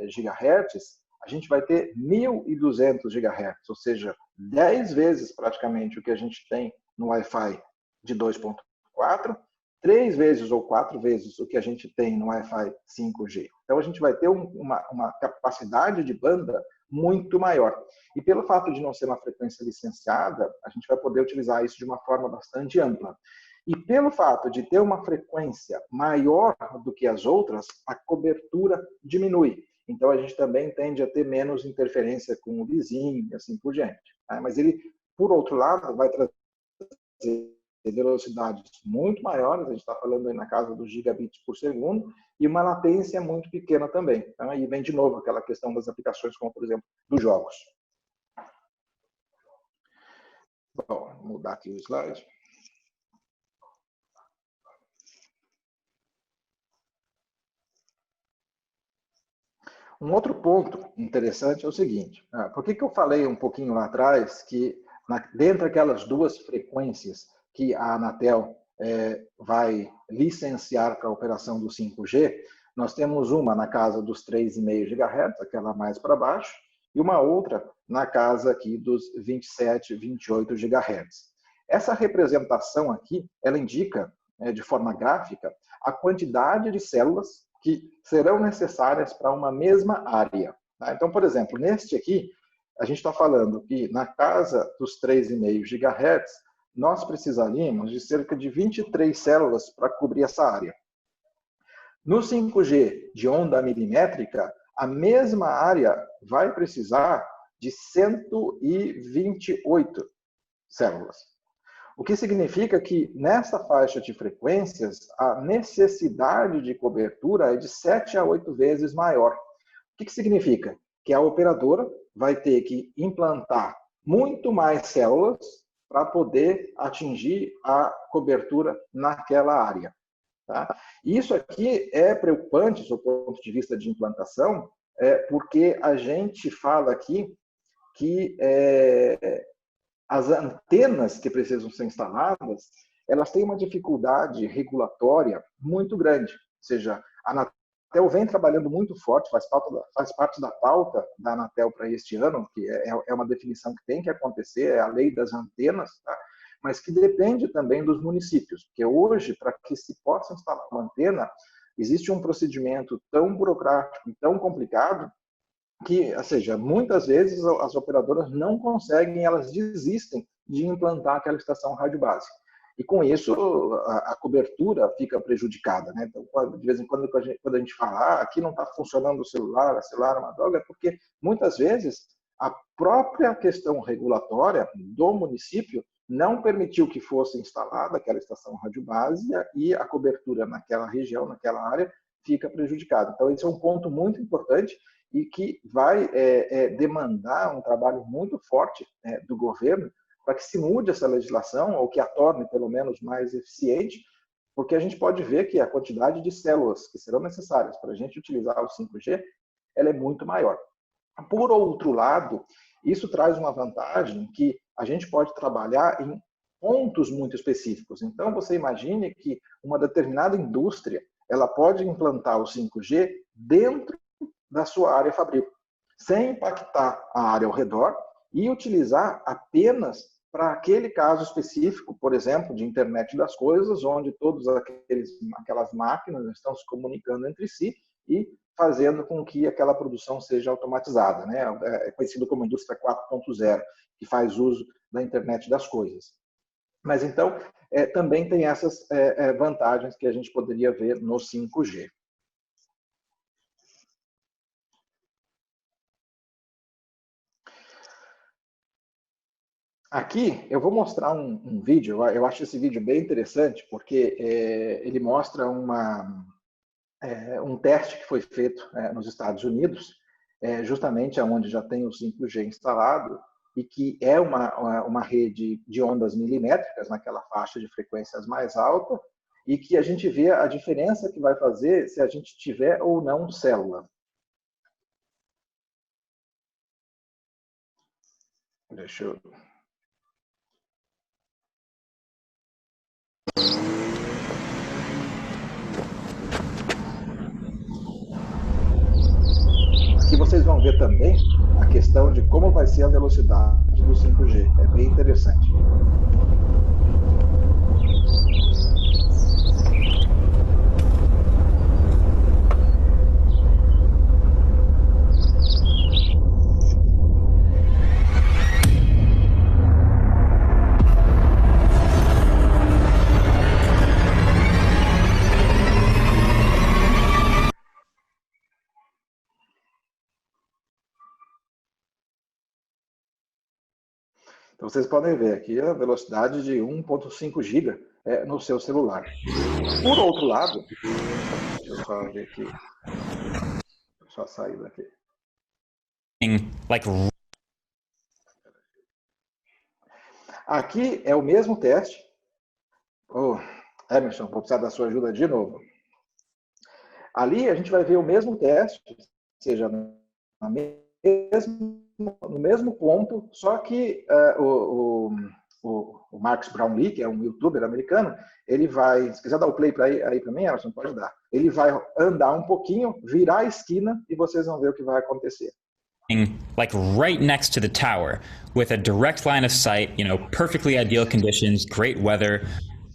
GHz, a gente vai ter 1.200 GHz, ou seja, 10 vezes praticamente o que a gente tem no Wi-Fi de 2.4, 3 vezes ou 4 vezes o que a gente tem no Wi-Fi 5G. Então, a gente vai ter uma capacidade de banda muito maior. E pelo fato de não ser uma frequência licenciada, a gente vai poder utilizar isso de uma forma bastante ampla. E pelo fato de ter uma frequência maior do que as outras, a cobertura diminui. Então, a gente também tende a ter menos interferência com o vizinho e assim por diante. Mas ele, por outro lado, vai trazer velocidades muito maiores, a gente está falando aí na casa dos gigabits por segundo, e uma latência muito pequena também. Então, aí vem de novo aquela questão das aplicações, como por exemplo, dos jogos. Bom, vou mudar aqui o slide. Um outro ponto interessante é o seguinte, por que eu falei um pouquinho lá atrás que dentre aquelas duas frequências que a Anatel vai licenciar para a operação do 5G, nós temos uma na casa dos 3,5 GHz, aquela mais para baixo, e uma outra na casa aqui dos 27, 28 GHz. Essa representação aqui, ela indica, de forma gráfica, a quantidade de células que serão necessárias para uma mesma área. Tá? Então, por exemplo, neste aqui, a gente está falando que na casa dos 3,5 GHz, nós precisaríamos de cerca de 23 células para cobrir essa área. No 5G de onda milimétrica, a mesma área vai precisar de 128 células. O que significa que nessa faixa de frequências, a necessidade de cobertura é de 7 a 8 vezes maior. O que significa? Que a operadora vai ter que implantar muito mais células para poder atingir a cobertura naquela área. Tá? Isso aqui é preocupante, do ponto de vista de implantação, porque a gente fala aqui que as antenas que precisam ser instaladas, elas têm uma dificuldade regulatória muito grande. Ou seja, a Anatel vem trabalhando muito forte, faz parte da pauta da Anatel para este ano, que é uma definição que tem que acontecer, é a lei das antenas, tá? Mas que depende também dos municípios, porque hoje, para que se possa instalar uma antena, existe um procedimento tão burocrático e tão complicado que, ou seja, muitas vezes as operadoras não conseguem, elas desistem de implantar aquela estação rádio base. E com isso a cobertura fica prejudicada, né? Então, de vez em quando a gente fala, aqui não está funcionando o celular é uma droga, é porque muitas vezes a própria questão regulatória do município não permitiu que fosse instalada aquela estação rádio base e a cobertura naquela região, naquela área, fica prejudicada. Então, esse é um ponto muito importante e que vai demandar um trabalho muito forte do governo para que se mude essa legislação ou que a torne, pelo menos, mais eficiente, porque a gente pode ver que a quantidade de células que serão necessárias para a gente utilizar o 5G, ela é muito maior. Por outro lado, isso traz uma vantagem que a gente pode trabalhar em pontos muito específicos. Então, você imagine que uma determinada indústria ela pode implantar o 5G dentro da sua área fabril, sem impactar a área ao redor e utilizar apenas para aquele caso específico, por exemplo, de internet das coisas, onde todas aquelas máquinas estão se comunicando entre si e fazendo com que aquela produção seja automatizada, né? É conhecido como indústria 4.0, que faz uso da internet das coisas. Mas então, também tem essas vantagens que a gente poderia ver no 5G. Aqui eu vou mostrar um vídeo, eu acho esse vídeo bem interessante, porque ele mostra um teste que foi feito nos Estados Unidos, justamente onde já tem o 5G instalado, e que é uma rede de ondas milimétricas, naquela faixa de frequências mais alta, e que a gente vê a diferença que vai fazer se a gente tiver ou não célula. Deixa eu... Aqui vocês vão ver também a questão de como vai ser a velocidade do 5G. É bem interessante. Então, vocês podem ver aqui a velocidade de 1.5 GB no seu celular. Por outro lado, deixa eu só ver aqui. Deixa eu só sair daqui. Aqui é o mesmo teste. Emerson, vou precisar da sua ajuda de novo. Ali a gente vai ver o mesmo teste, ou seja, no mesmo ponto, só que o Marcus Brownlee, que é um youtuber americano, ele vai, se quiser dar o play aí para mim, Emerson, pode dar. Ele vai andar um pouquinho, virar a esquina e vocês vão ver o que vai acontecer. Like right next to the tower, with a direct line of sight, perfectly ideal conditions, great weather.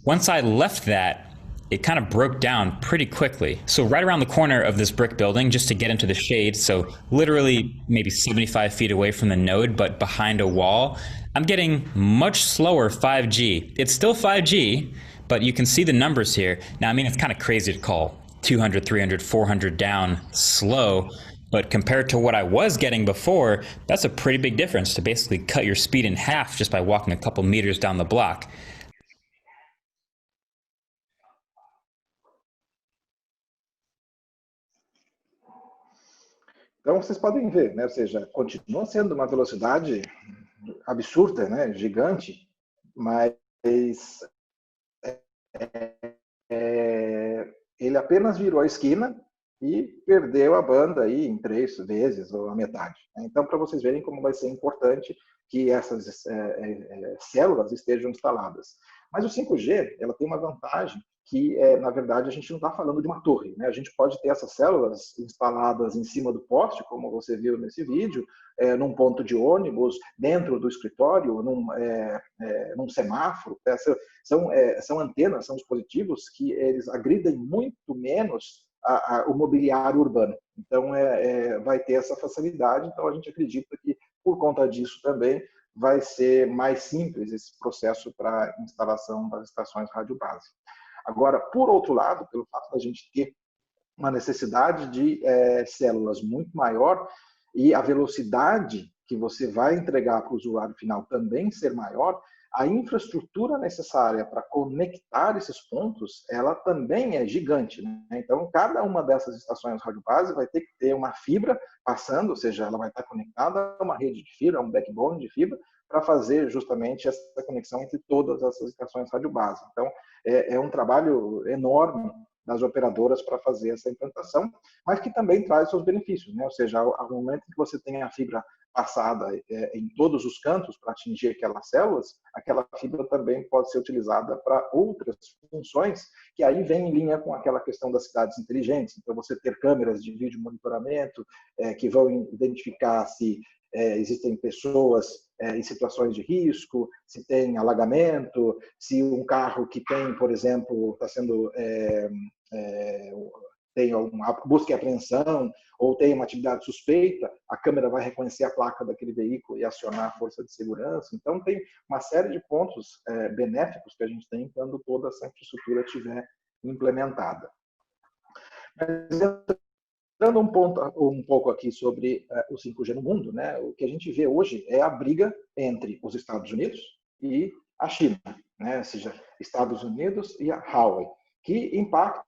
Once I left that, it kind of broke down pretty quickly. So right around the corner of this brick building, just to get into the shade, so literally maybe 75 feet away from the node, but behind a wall, I'm getting much slower 5G. It's still 5G, but you can see the numbers here. Now, I mean, it's kind of crazy to call 200, 300, 400 down slow, but compared to what I was getting before, that's a pretty big difference to basically cut your speed in half just by walking a couple meters down the block. Então, vocês podem ver, né? Ou seja, continua sendo uma velocidade absurda, né? Gigante, mas ele apenas virou a esquina e perdeu a banda aí em 3 vezes, ou a metade. Então, para vocês verem como vai ser importante que essas células estejam instaladas. Mas o 5G, ela tem uma vantagem que, na verdade, a gente não está falando de uma torre, né? A gente pode ter essas células instaladas em cima do poste, como você viu nesse vídeo, num ponto de ônibus, dentro do escritório, num semáforo. São antenas, são dispositivos que eles agridem muito menos o mobiliário urbano. Então, vai ter essa facilidade. Então, a gente acredita que, por conta disso também, vai ser mais simples esse processo para a instalação das estações rádio base. Agora, por outro lado, pelo fato da gente ter uma necessidade de células muito maior e a velocidade que você vai entregar para o usuário final também ser maior, a infraestrutura necessária para conectar esses pontos, ela também é gigante, né? Então, cada uma dessas estações rádio base vai ter que ter uma fibra passando, ou seja, ela vai estar conectada a uma rede de fibra, a um backbone de fibra, para fazer justamente essa conexão entre todas essas estações rádio base. Então, é um trabalho enorme das operadoras para fazer essa implantação, mas que também traz seus benefícios, né? Ou seja, ao momento que você tem a fibra passada em todos os cantos para atingir aquelas células, aquela fibra também pode ser utilizada para outras funções, que aí vem em linha com aquela questão das cidades inteligentes. Então, você ter câmeras de vídeo monitoramento que vão identificar se existem pessoas em situações de risco, se tem alagamento, se um carro que tem, por exemplo, está sendo tem uma busca e apreensão ou tem uma atividade suspeita, a câmera vai reconhecer a placa daquele veículo e acionar a força de segurança. Então, tem uma série de pontos benéficos que a gente tem quando toda essa infraestrutura estiver implementada. Mas, entrando um pouco aqui sobre o 5G no mundo, né? O que a gente vê hoje é a briga entre os Estados Unidos e a China, né? Ou seja, Estados Unidos e a Huawei, que impacta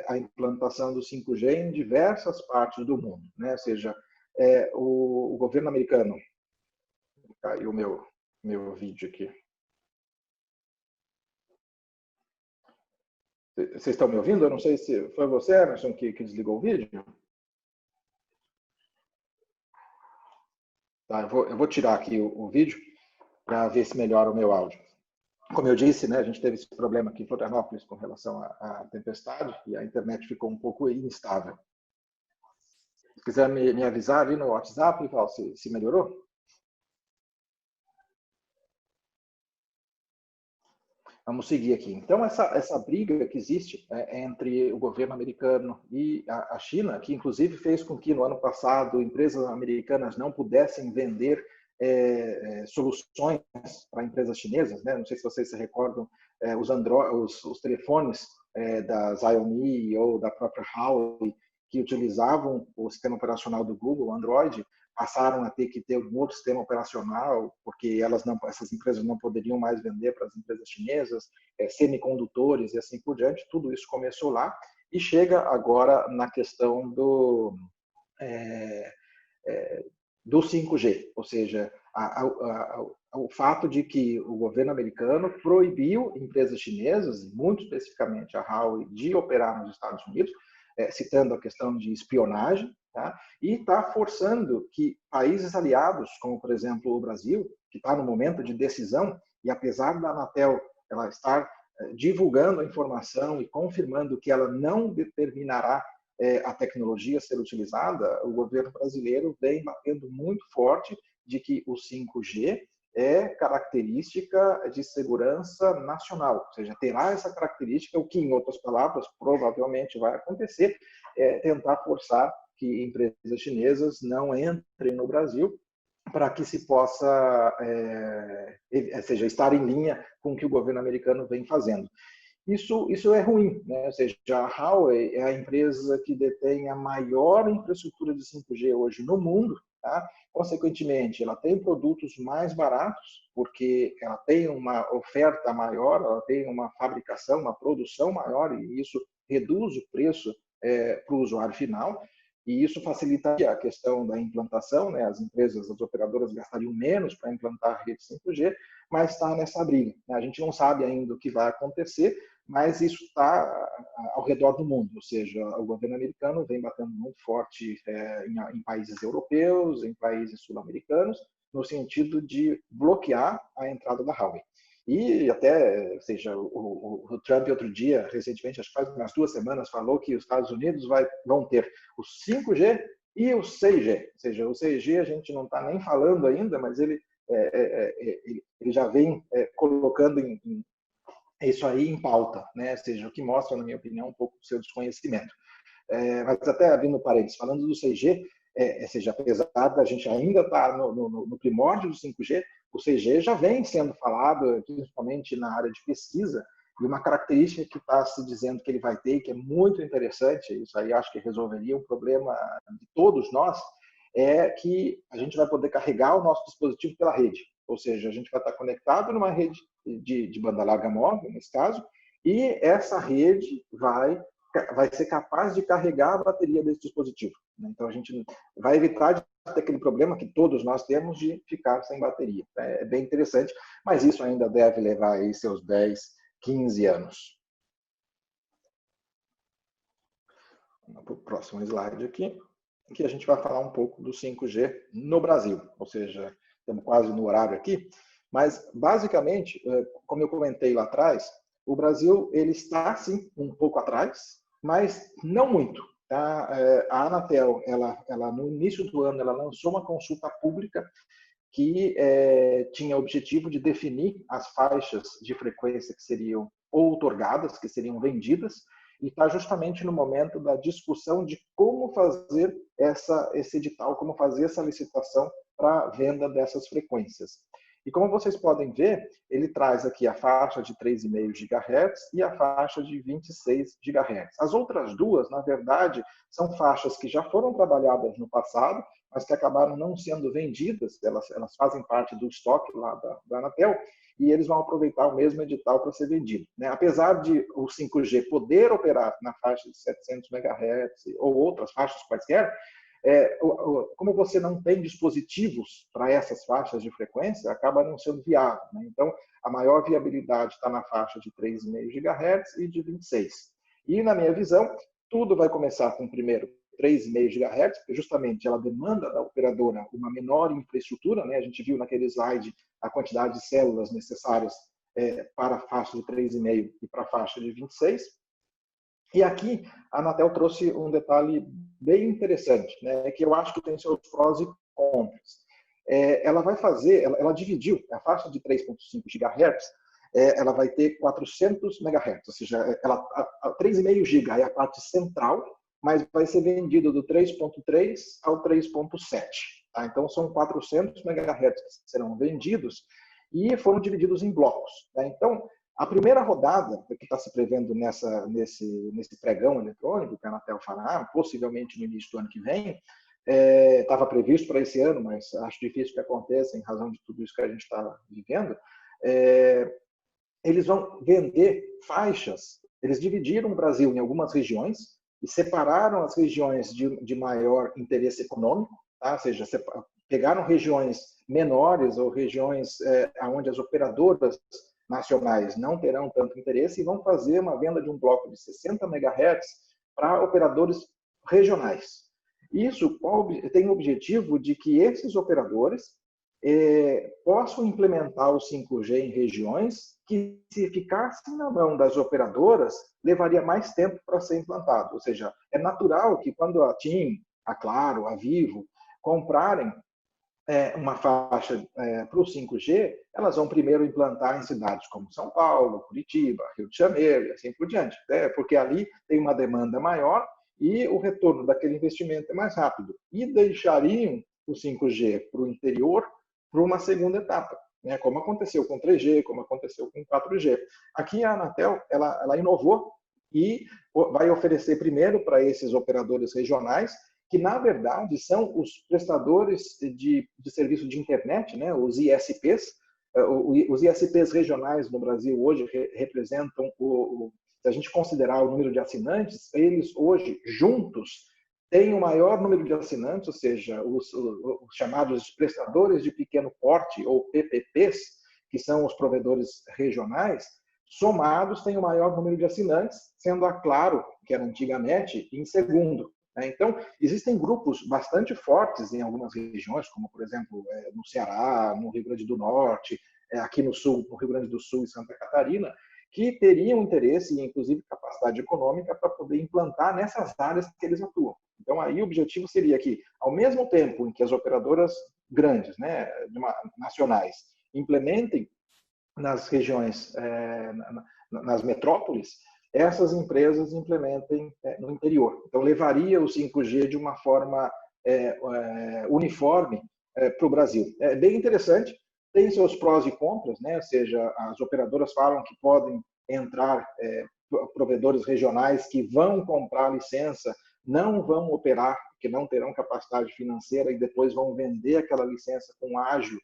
a implantação do 5G em diversas partes do mundo, né? Ou seja, o governo americano... Caiu o meu vídeo aqui. Vocês estão me ouvindo? Eu não sei se foi você, Emerson, que desligou o vídeo. Tá, eu vou tirar aqui o vídeo para ver se melhora o meu áudio. Como eu disse, né, a gente teve esse problema aqui em Florianópolis com relação à tempestade e a internet ficou um pouco instável. Se quiser me avisar ali no WhatsApp, Val, se melhorou? Vamos seguir aqui. Então, essa briga que existe entre o governo americano e a China, que inclusive fez com que no ano passado empresas americanas não pudessem vender soluções para empresas chinesas, né? Não sei se vocês se recordam, os telefones da Xiaomi ou da própria Huawei que utilizavam o sistema operacional do Google, Android, passaram a ter que ter um outro sistema operacional, porque essas empresas não poderiam mais vender para as empresas chinesas, semicondutores e assim por diante. Tudo isso começou lá e chega agora na questão do 5G, ou seja, o fato de que o governo americano proibiu empresas chinesas, muito especificamente a Huawei, de operar nos Estados Unidos, citando a questão de espionagem, tá? E está forçando que países aliados, como por exemplo o Brasil, que está no momento de decisão, e apesar da Anatel ela estar divulgando a informação e confirmando que ela não determinará a tecnologia a ser utilizada, o governo brasileiro vem batendo muito forte de que o 5G é característica de segurança nacional, ou seja, terá essa característica, o que, em outras palavras, provavelmente vai acontecer, é tentar forçar que empresas chinesas não entrem no Brasil para que se possa, seja, estar em linha com o que o governo americano vem fazendo. Isso é ruim, né? Ou seja, a Huawei é a empresa que detém a maior infraestrutura de 5G hoje no mundo, tá? Consequentemente, ela tem produtos mais baratos, porque ela tem uma oferta maior, ela tem uma fabricação, uma produção maior, e isso reduz o preço para o usuário final, e isso facilitaria a questão da implantação, né? As empresas, as operadoras gastariam menos para implantar a rede 5G, mas está nessa briga, né? A gente não sabe ainda o que vai acontecer, mas isso está ao redor do mundo, ou seja, o governo americano vem batendo muito forte em países europeus, em países sul-americanos, no sentido de bloquear a entrada da Huawei. E até, ou seja, o Trump outro dia, recentemente, acho que faz umas 2 semanas, falou que os Estados Unidos vão ter o 5G e o 6G. Ou seja, o 6G a gente não está nem falando ainda, mas ele já vem colocando isso aí em pauta, né? Ou seja, o que mostra, na minha opinião, um pouco do seu desconhecimento. Mas até abrindo parênteses, falando do 6G, ou seja, apesar da gente ainda estar no primórdio do 5G, o 6G já vem sendo falado, principalmente na área de pesquisa, e uma característica que está se dizendo que ele vai ter, que é muito interessante, isso aí acho que resolveria um problema de todos nós, é que a gente vai poder carregar o nosso dispositivo pela rede. Ou seja, a gente vai estar conectado numa rede de banda larga móvel, nesse caso, e essa rede vai ser capaz de carregar a bateria desse dispositivo. Então, a gente vai evitar de ter aquele problema que todos nós temos de ficar sem bateria. É bem interessante, mas isso ainda deve levar aí seus 10, 15 anos. Vamos para o próximo slide aqui, que a gente vai falar um pouco do 5G no Brasil. Ou seja, estamos quase no horário aqui, mas, basicamente, como eu comentei lá atrás, o Brasil ele está, sim, um pouco atrás, mas não muito. Tá? A Anatel, ela no início do ano, ela lançou uma consulta pública que tinha o objetivo de definir as faixas de frequência que seriam outorgadas, que seriam vendidas, e está justamente no momento da discussão de como fazer esse edital, como fazer essa licitação para a venda dessas frequências. E como vocês podem ver, ele traz aqui a faixa de 3,5 GHz e a faixa de 26 GHz. As outras duas, na verdade, são faixas que já foram trabalhadas no passado, mas que acabaram não sendo vendidas, elas fazem parte do estoque lá da Anatel, e eles vão aproveitar o mesmo edital para ser vendido. Né? Apesar de o 5G poder operar na faixa de 700 MHz ou outras faixas quaisquer, como você não tem dispositivos para essas faixas de frequência, acaba não sendo viável. Né? Então, a maior viabilidade está na faixa de 3,5 GHz e de 26. E, na minha visão, tudo vai começar com, primeiro, 3,5 GHz, porque justamente ela demanda da operadora uma menor infraestrutura. Né? A gente viu naquele slide a quantidade de células necessárias para a faixa de 3,5 e para a faixa de 26. E aqui a Anatel trouxe um detalhe bem interessante, né, que eu acho que tem seus prós e contras. Ela vai fazer, ela dividiu a faixa de 3,5 GHz, ela vai ter 400 MHz, ou seja, a 3,5 GB é a parte central, mas vai ser vendido do 3,3 ao 3,7. Tá? Então, são 400 MHz que serão vendidos e foram divididos em blocos. Tá? Então, a primeira rodada que está se prevendo nesse pregão eletrônico que a Anatel fará, possivelmente no início do ano que vem, estava previsto para esse ano, mas acho difícil que aconteça em razão de tudo isso que a gente está vivendo. Eles vão vender faixas, eles dividiram o Brasil em algumas regiões e separaram as regiões de maior interesse econômico, tá? Ou seja, pegaram regiões menores ou regiões onde as operadoras nacionais não terão tanto interesse e vão fazer uma venda de um bloco de 60 MHz para operadores regionais. Isso tem o objetivo de que esses operadores possam implementar o 5G em regiões que, se ficassem na mão das operadoras, levaria mais tempo para ser implantado. Ou seja, é natural que quando a TIM, a Claro, a Vivo comprarem uma faixa para o 5G, elas vão primeiro implantar em cidades como São Paulo, Curitiba, Rio de Janeiro e assim por diante, porque ali tem uma demanda maior e o retorno daquele investimento é mais rápido. E deixariam o 5G para o interior para uma segunda etapa, né? Como aconteceu com 3G, como aconteceu com 4G. Aqui a Anatel ela inovou e vai oferecer primeiro para esses operadores regionais, que, na verdade, são os prestadores de serviço de internet, né? Os ISPs. Os ISPs regionais no Brasil hoje representam, se a gente considerar o número de assinantes, eles hoje, juntos, têm o maior número de assinantes, ou seja, os chamados prestadores de pequeno porte, ou PPPs, que são os provedores regionais, somados têm o maior número de assinantes, sendo a Claro, que era antigamente, em segundo. Então, existem grupos bastante fortes em algumas regiões, como, por exemplo, no Ceará, no Rio Grande do Norte, aqui no Sul, no Rio Grande do Sul e Santa Catarina, que teriam interesse e, inclusive, capacidade econômica para poder implantar nessas áreas que eles atuam. Então, aí o objetivo seria que, ao mesmo tempo em que as operadoras grandes, né, nacionais, implementem nas regiões, nas metrópoles, essas empresas implementem no interior. Então, levaria o 5G de uma forma uniforme para o Brasil. É bem interessante, tem seus prós e contras, né? Ou seja, as operadoras falam que podem entrar provedores regionais que vão comprar licença, não vão operar, porque não terão capacidade financeira e depois vão vender aquela licença com ágio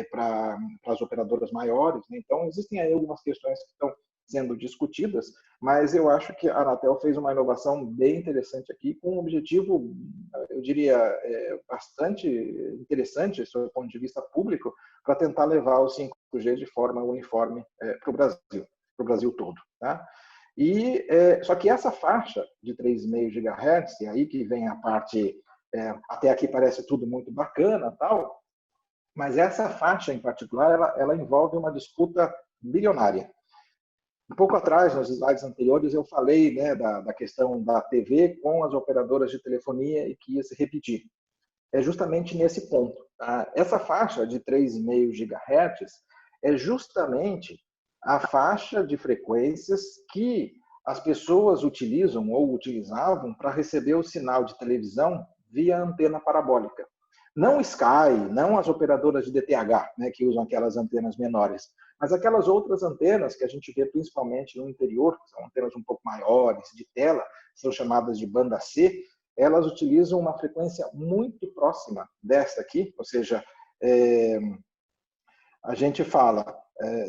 para as operadoras maiores. Né? Então, existem aí algumas questões que estão sendo discutidas, mas eu acho que a Anatel fez uma inovação bem interessante aqui, com um objetivo, eu diria, bastante interessante, do seu ponto de vista público, para tentar levar o 5G de forma uniforme para o Brasil todo. Tá? E, só que essa faixa de 3,5 GHz, e aí que vem a parte, até aqui parece tudo muito bacana, tal, mas essa faixa em particular, ela envolve uma disputa bilionária. Um pouco atrás, nos slides anteriores, eu falei, né, da questão da TV com as operadoras de telefonia e que ia se repetir. É justamente nesse ponto. Tá? Essa faixa de 3,5 GHz é justamente a faixa de frequências que as pessoas utilizam ou utilizavam para receber o sinal de televisão via antena parabólica. Não Sky, não as operadoras de DTH, né, que usam aquelas antenas menores, mas aquelas outras antenas que a gente vê principalmente no interior, que são antenas um pouco maiores, de tela, são chamadas de banda C, elas utilizam uma frequência muito próxima desta aqui, ou seja, a gente fala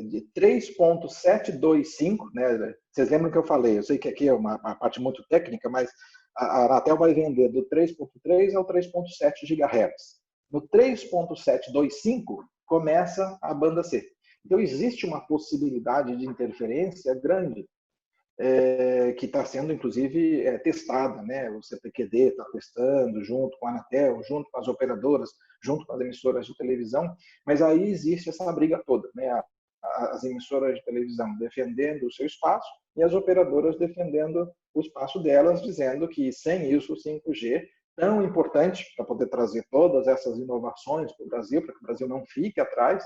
de 3.725, né? Vocês lembram que eu falei, eu sei que aqui é uma parte muito técnica, mas a Anatel vai vender do 3.3 ao 3.7 GHz. No 3.725 começa a banda C. Então existe uma possibilidade de interferência grande, que está sendo inclusive testada, né? O CPQD está testando junto com a Anatel, junto com as operadoras, junto com as emissoras de televisão, mas aí existe essa briga toda, né? As emissoras de televisão defendendo o seu espaço e as operadoras defendendo o espaço delas, dizendo que sem isso o 5G, tão importante para poder trazer todas essas inovações para o Brasil, para que o Brasil não fique atrás,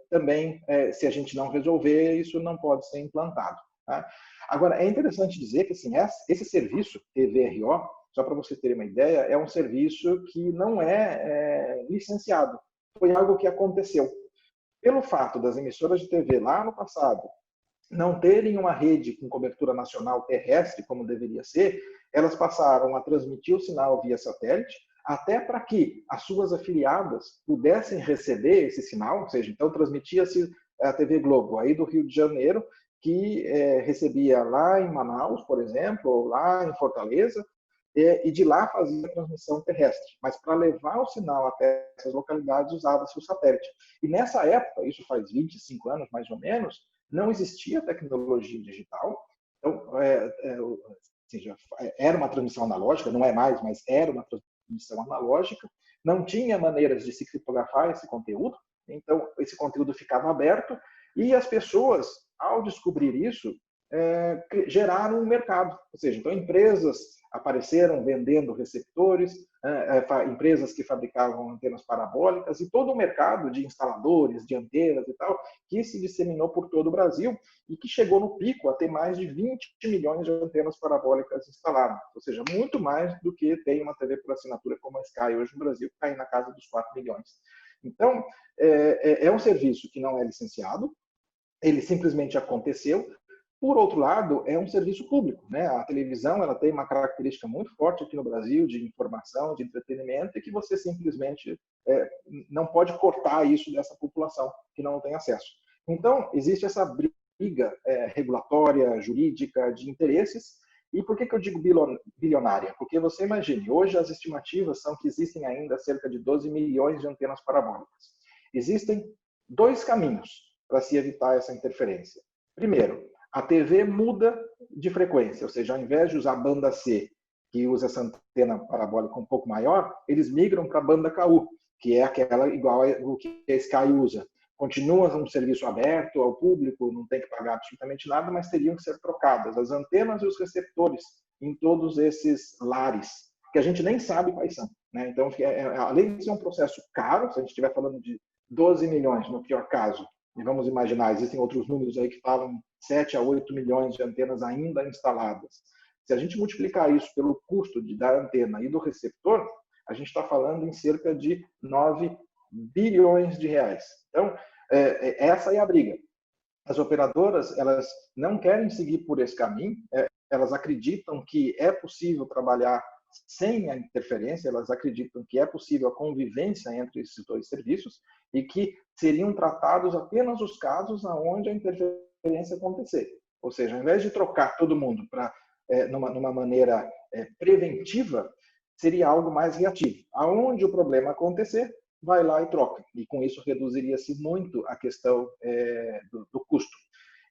também, se a gente não resolver, isso não pode ser implantado. Tá? Agora, é interessante dizer que assim, esse serviço TVRO, só para vocês terem uma ideia, é um serviço que não é licenciado. Foi algo que aconteceu. Pelo fato das emissoras de TV lá no passado não terem uma rede com cobertura nacional terrestre, como deveria ser, elas passaram a transmitir o sinal via satélite, até para que as suas afiliadas pudessem receber esse sinal, ou seja, então transmitia-se a TV Globo aí do Rio de Janeiro, que recebia lá em Manaus, por exemplo, ou lá em Fortaleza, e de lá fazia a transmissão terrestre. Mas para levar o sinal até essas localidades usava-se o satélite. E nessa época, isso faz 25 anos mais ou menos, não existia tecnologia digital. Então, seja, era uma transmissão analógica, não é mais, mas era uma transmissão analógica. Não tinha maneiras de se criptografar esse conteúdo. Então, esse conteúdo ficava aberto e as pessoas, ao descobrir isso, geraram um mercado. Ou seja, então empresas apareceram vendendo receptores, empresas que fabricavam antenas parabólicas e todo o mercado de instaladores, de antenas e tal, que se disseminou por todo o Brasil e que chegou no pico a ter mais de 20 milhões de antenas parabólicas instaladas. Ou seja, muito mais do que tem uma TV por assinatura como a Sky hoje no Brasil, que está aí na casa dos 4 milhões. Então, é um serviço que não é licenciado, ele simplesmente aconteceu. Por outro lado, é um serviço público, né? A televisão, ela tem uma característica muito forte aqui no Brasil de informação, de entretenimento, e que você simplesmente não pode cortar isso dessa população que não tem acesso. Então, existe essa briga regulatória, jurídica, de interesses. E por que eu digo bilionária? Porque você imagine, hoje as estimativas são que existem ainda cerca de 12 milhões de antenas parabólicas. Existem 2 caminhos para se evitar essa interferência. Primeiro, a TV muda de frequência, ou seja, ao invés de usar a banda C, que usa essa antena parabólica um pouco maior, eles migram para a banda KU, que é aquela igual ao que a Sky usa. continua um serviço aberto ao público, não tem que pagar absolutamente nada, mas teriam que ser trocadas as antenas e os receptores em todos esses lares, que a gente nem sabe quais são, né? Então, além de ser um processo caro, se a gente estiver falando de 12 milhões, no pior caso, e vamos imaginar, existem outros números aí que falam 7 a 8 milhões de antenas ainda instaladas. Se a gente multiplicar isso pelo custo da antena e do receptor, a gente está falando em cerca de 9 bilhões de reais. Então, essa é a briga. As operadoras, elas não querem seguir por esse caminho, elas acreditam que é possível trabalhar sem a interferência, elas acreditam que é possível a convivência entre esses dois serviços e que seriam tratados apenas os casos onde a interferência acontecer. Ou seja, ao invés de trocar todo mundo para numa maneira preventiva, seria algo mais reativo. Aonde o problema acontecer, vai lá e troca. E com isso reduziria-se muito a questão do custo.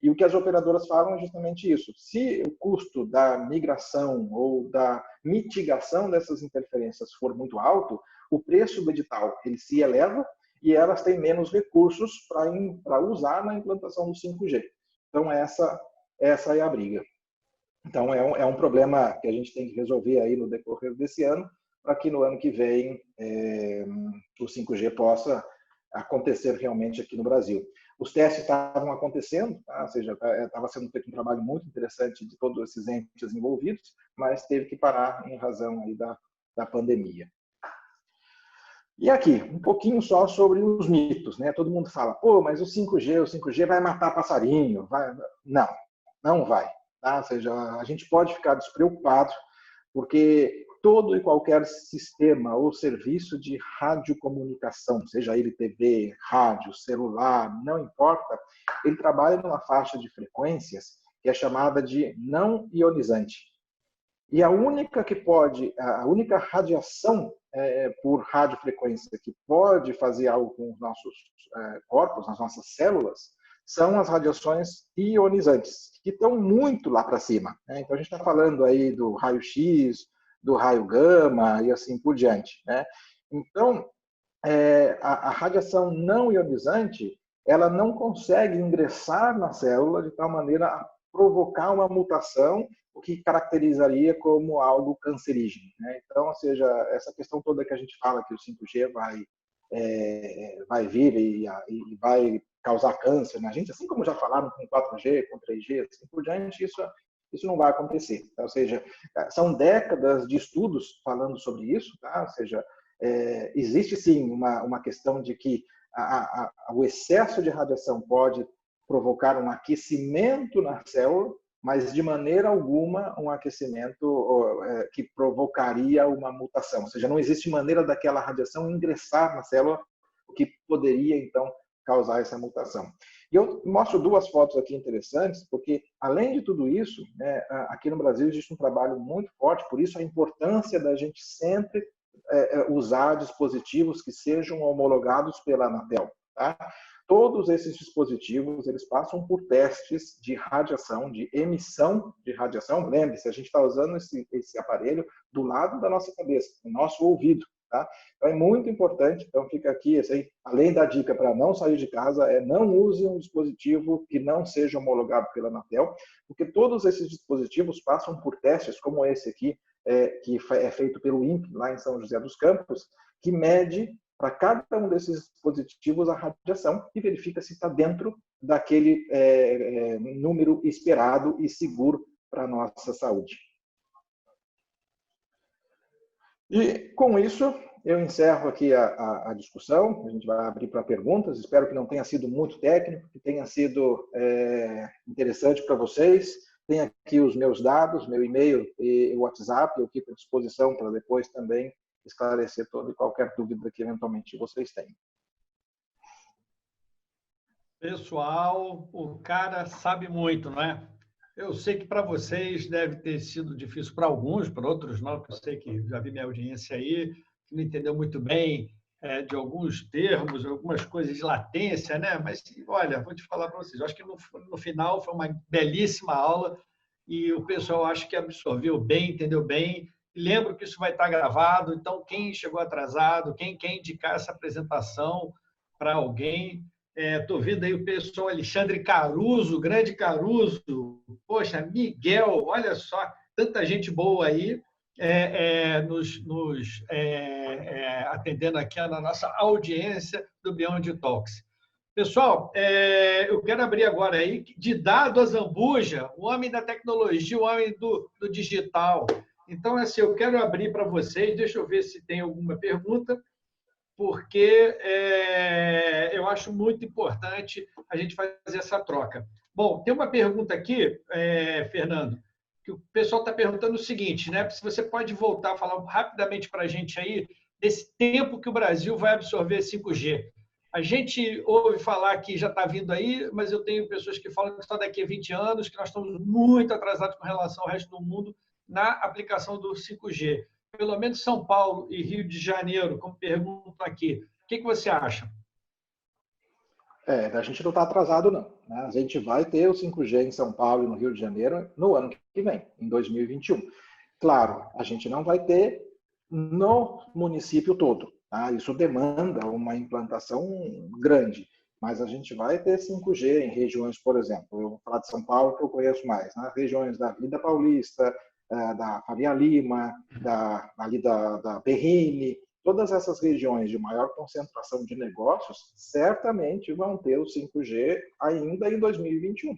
E o que as operadoras falam é justamente isso. Se o custo da migração ou da mitigação dessas interferências for muito alto, o preço do edital ele se eleva e elas têm menos recursos para usar na implantação do 5G. Então, essa é a briga. Então, é um problema que a gente tem que resolver aí no decorrer desse ano, para que no ano que vem o 5G possa acontecer realmente aqui no Brasil. Os testes estavam acontecendo, tá? Ou seja, estava sendo feito um trabalho muito interessante de todos esses entes envolvidos, mas teve que parar em razão aí da pandemia. E aqui, um pouquinho só sobre os mitos, né? Todo mundo fala, pô, mas o 5G vai matar passarinho. Não, não vai. Tá? Ou seja, a gente pode ficar despreocupado, porque todo e qualquer sistema ou serviço de radiocomunicação, seja ele TV, rádio, celular, não importa, ele trabalha numa faixa de frequências que é chamada de não ionizante. E a única radiação por radiofrequência que pode fazer algo com os nossos corpos, as nossas células, são as radiações ionizantes, que estão muito lá para cima, né? Então, a gente está falando aí do raio-x, do raio gama e assim por diante, né? Então, a radiação não ionizante, ela não consegue ingressar na célula de tal maneira a provocar uma mutação, o que caracterizaria como algo cancerígeno, né? Então, ou seja, essa questão toda que a gente fala que o 5G vai vir e vai causar câncer na gente, assim como já falaram com 4G, com 3G, assim por diante, isso não vai acontecer. Tá? Ou seja, são décadas de estudos falando sobre isso, tá? Ou seja, existe sim uma questão de que o excesso de radiação pode provocar um aquecimento na célula, mas de maneira alguma um aquecimento que provocaria uma mutação. Ou seja, não existe maneira daquela radiação ingressar na célula, o que poderia, então, causar essa mutação. E eu mostro duas fotos aqui interessantes, porque, além de tudo isso, né, aqui no Brasil existe um trabalho muito forte, por isso a importância da gente sempre usar dispositivos que sejam homologados pela Anatel. Tá? Todos esses dispositivos, eles passam por testes de radiação, de emissão de radiação. Lembre-se, a gente está usando esse aparelho do lado da nossa cabeça, do nosso ouvido. Tá? Então, é muito importante, então fica aqui, além da dica para não sair de casa, não use um dispositivo que não seja homologado pela Anatel, porque todos esses dispositivos passam por testes, como esse aqui, que é feito pelo INPE, lá em São José dos Campos, que mede para cada um desses dispositivos a radiação e verifica se está dentro daquele número esperado e seguro para a nossa saúde. E com isso, eu encerro aqui a discussão. A gente vai abrir para perguntas. Espero que não tenha sido muito técnico, que tenha sido interessante para vocês. Tem aqui os meus dados, meu e-mail e o WhatsApp. Eu fico à disposição para depois também esclarecer toda e qualquer dúvida que eventualmente vocês tenham. Pessoal, o cara sabe muito, não é? Eu sei que para vocês deve ter sido difícil, para alguns, para outros não, porque eu sei que já vi minha audiência aí, que não entendeu muito bem de alguns termos, algumas coisas de latência, né? Mas, olha, vou te falar para vocês, eu acho que no final foi uma belíssima aula e o pessoal acho que absorveu bem, entendeu bem. Lembro que isso vai estar gravado, então quem chegou atrasado, quem quer indicar essa apresentação para alguém, Estou vendo aí o pessoal, Alexandre Caruso, grande Caruso, poxa, Miguel, olha só, tanta gente boa aí atendendo aqui na nossa audiência do Beyond Talks. Pessoal, eu quero abrir agora aí, de Dado Azambuja, o homem da tecnologia, o homem do digital. Então, assim, eu quero abrir para vocês, deixa eu ver se tem alguma pergunta, porque eu acho muito importante a gente fazer essa troca. Bom, tem uma pergunta aqui, Fernando, que o pessoal está perguntando o seguinte, né? Se você pode voltar a falar rapidamente para a gente aí desse tempo que o Brasil vai absorver 5G. A gente ouve falar que já está vindo aí, mas eu tenho pessoas que falam que só daqui a 20 anos, que nós estamos muito atrasados com relação ao resto do mundo na aplicação do 5G. Pelo menos São Paulo e Rio de Janeiro, como pergunto aqui. O que você acha? A gente não está atrasado, não. Né? A gente vai ter o 5G em São Paulo e no Rio de Janeiro no ano que vem, em 2021. Claro, a gente não vai ter no município todo. Tá? Isso demanda uma implantação grande, mas a gente vai ter 5G em regiões, por exemplo, eu vou falar de São Paulo, que eu conheço mais, nas regiões da Avenida Paulista, da Faria Lima, ali da Berrini, todas essas regiões de maior concentração de negócios certamente vão ter o 5G ainda em 2021.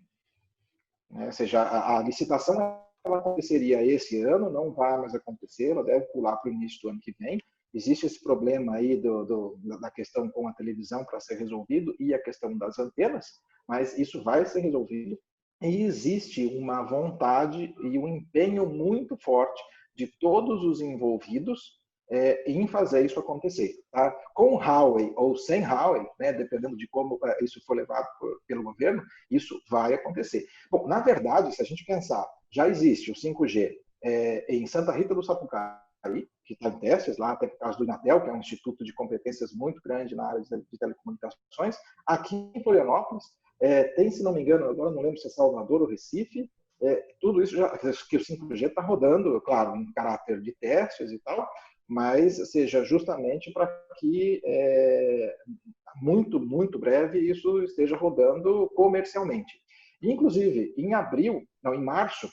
Ou seja, a licitação ela aconteceria esse ano, não vai mais acontecer, ela deve pular para o início do ano que vem. Existe esse problema aí da questão com a televisão para ser resolvido e a questão das antenas, mas isso vai ser resolvido. E existe uma vontade e um empenho muito forte de todos os envolvidos em fazer isso acontecer. Tá? Com Huawei ou sem Huawei, né, dependendo de como isso for levado pelo governo, isso vai acontecer. Bom, na verdade, se a gente pensar, já existe o 5G em Santa Rita do Sapucaí, que está em testes lá, até por causa do Inatel, que é um instituto de competências muito grande na área de telecomunicações. Aqui em Florianópolis, tem, se não me engano, agora não lembro se é Salvador ou Recife, tudo isso já, que o 5G está rodando, claro, em caráter de testes e tal, mas seja justamente para que muito, muito breve isso esteja rodando comercialmente. Inclusive, em março,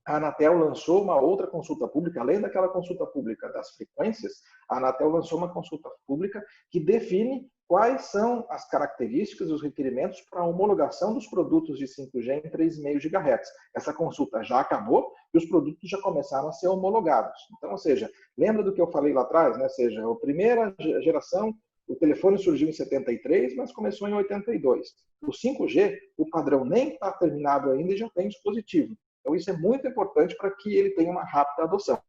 a Anatel lançou uma outra consulta pública, além daquela consulta pública das frequências, a Anatel lançou uma consulta pública que define quais são as características e os requerimentos para a homologação dos produtos de 5G em 3,5 GHz. Essa consulta já acabou e os produtos já começaram a ser homologados. Então, ou seja, lembra do que eu falei lá atrás, né? Ou seja, a primeira geração, o telefone surgiu em 73, mas começou em 82. O 5G, o padrão nem está terminado ainda e já tem dispositivo. Então, isso é muito importante para que ele tenha uma rápida adoção.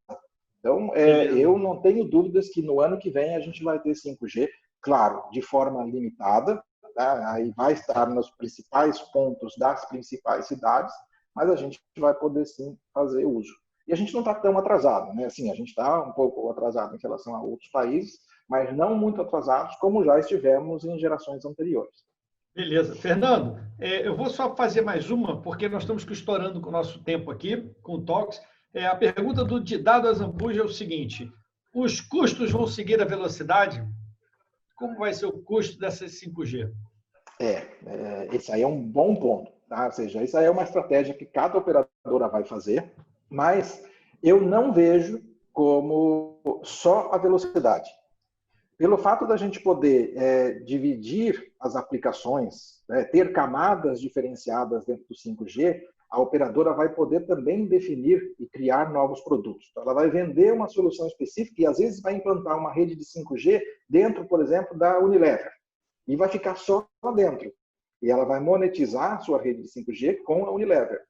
Então, eu não tenho dúvidas que no ano que vem a gente vai ter 5G, claro, de forma limitada, tá? Aí vai estar nos principais pontos das principais cidades, mas a gente vai poder sim fazer uso. E a gente não está tão atrasado, né? Assim, a gente está um pouco atrasado em relação a outros países, mas não muito atrasados como já estivemos em gerações anteriores. Beleza. Fernando, eu vou só fazer mais uma, porque nós estamos estourando com o nosso tempo aqui, com o Talks. A pergunta do Dado Azambuja é o seguinte: os custos vão seguir a velocidade? Como vai ser o custo dessa 5G? Esse aí é um bom ponto. Tá? Ou seja, isso aí é uma estratégia que cada operadora vai fazer, mas eu não vejo como só a velocidade. Pelo fato da gente poder dividir as aplicações, ter camadas diferenciadas dentro do 5G, a operadora vai poder também definir e criar novos produtos. Então, ela vai vender uma solução específica e, às vezes, vai implantar uma rede de 5G dentro, por exemplo, da Unilever. E vai ficar só lá dentro. E ela vai monetizar a sua rede de 5G com a Unilever.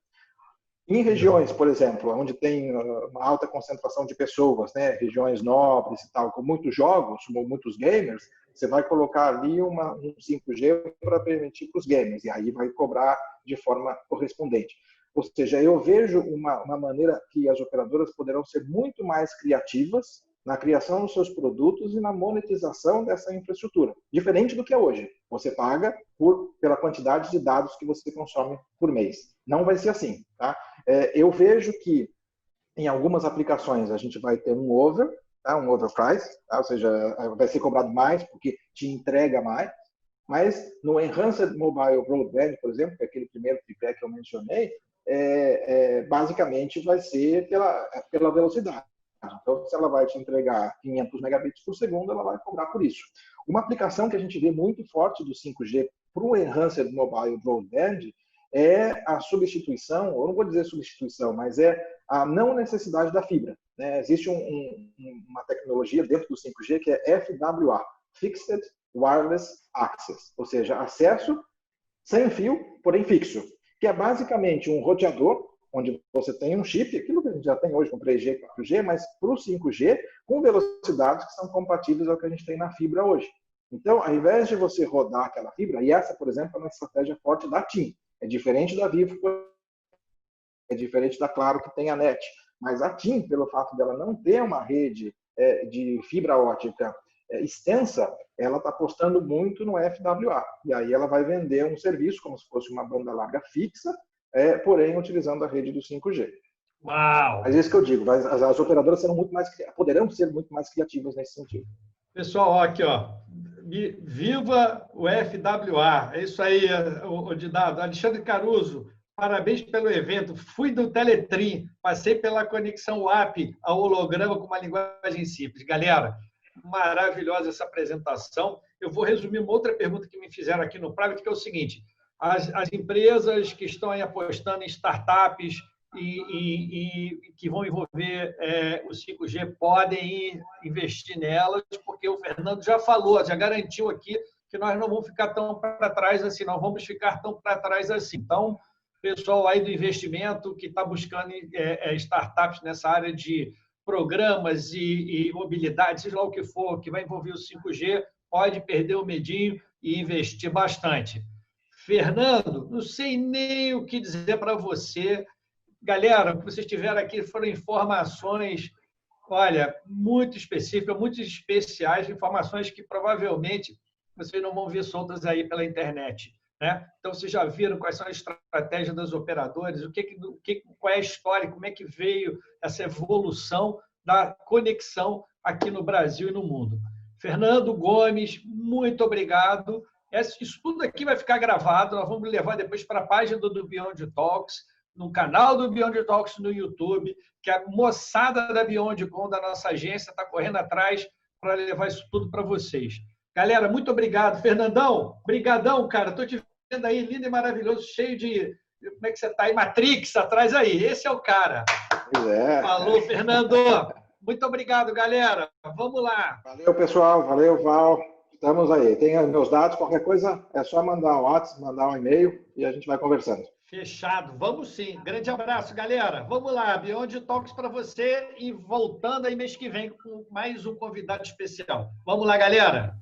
Em regiões, por exemplo, onde tem uma alta concentração de pessoas, né, regiões nobres e tal, com muitos jogos, com muitos gamers, você vai colocar ali um 5G para permitir para os gamers, e aí vai cobrar de forma correspondente. Ou seja, eu vejo uma maneira que as operadoras poderão ser muito mais criativas na criação dos seus produtos e na monetização dessa infraestrutura. Diferente do que é hoje. Você paga pela quantidade de dados que você consome por mês. Não vai ser assim. Tá? Eu vejo que em algumas aplicações a gente vai ter um overprice, tá? Ou seja, vai ser cobrado mais porque te entrega mais, Mas no Enhanced Mobile Broadband, por exemplo, que é aquele primeiro tripé que eu mencionei, basicamente vai ser pela velocidade. Então, se ela vai te entregar 500 megabits por segundo, ela vai cobrar por isso. Uma aplicação que a gente vê muito forte do 5G para o Enhanced Mobile Broadband é a substituição, eu não vou dizer substituição, mas é a não necessidade da fibra, né? Existe uma tecnologia dentro do 5G que é FWA, Fixed Wireless Access, ou seja, acesso sem fio, porém fixo, que é basicamente um roteador, onde você tem um chip, aquilo que a gente já tem hoje com 3G e 4G, mas para o 5G, com velocidades que são compatíveis ao que a gente tem na fibra hoje. Então, ao invés de você rodar aquela fibra, e essa, por exemplo, é uma estratégia forte da TIM, é diferente da Vivo, é diferente da Claro, que tem a NET, mas a TIM, pelo fato dela não ter uma rede de fibra ótica extensa, ela está apostando muito no FWA, e aí ela vai vender um serviço como se fosse uma banda larga fixa, porém utilizando a rede do 5G. Uau! Mas é isso que eu digo, as operadoras poderão ser muito mais criativas nesse sentido. Pessoal, aqui, ó, viva o FWA, é isso aí, o Didado. Alexandre Caruso, parabéns pelo evento, fui do Teletrim, passei pela conexão WAP ao holograma com uma linguagem simples. Galera, maravilhosa essa apresentação. Eu vou resumir uma outra pergunta que me fizeram aqui no Private, que é o seguinte: as empresas que estão aí apostando em startups e que vão envolver o 5G podem investir nelas, porque o Fernando já falou, já garantiu aqui que nós não vamos ficar tão para trás assim, não vamos ficar tão para trás assim. Então, pessoal aí do investimento que está buscando startups nessa área de programas e mobilidade, seja lá o que for, que vai envolver o 5G, pode perder o medinho e investir bastante. Fernando, não sei nem o que dizer para você. Galera, o que vocês tiveram aqui foram informações, olha, muito específicas, muito especiais, informações que provavelmente vocês não vão ver soltas aí pela internet, né? Então, vocês já viram quais são as estratégias das operadoras, qual é a história, como é que veio essa evolução da conexão aqui no Brasil e no mundo. Fernando Gomes, muito obrigado. Isso tudo aqui vai ficar gravado, nós vamos levar depois para a página do Beyond Talks, no canal do Beyond Talks no YouTube, que a moçada da BeyondCom, da nossa agência, está correndo atrás para levar isso tudo para vocês. Galera, muito obrigado. Fernandão, brigadão, cara. Estou te vendo aí, lindo e maravilhoso, cheio de... Como é que você está aí? Matrix atrás aí. Esse é o cara. Falou, Fernando. Muito obrigado, galera. Vamos lá. Valeu, pessoal. Valeu, Val. Estamos aí. Tem meus dados, qualquer coisa é só mandar um WhatsApp, mandar um e-mail e a gente vai conversando. Fechado. Vamos sim. Grande abraço, galera. Vamos lá. Beyond Talks para você e voltando aí mês que vem com mais um convidado especial. Vamos lá, galera.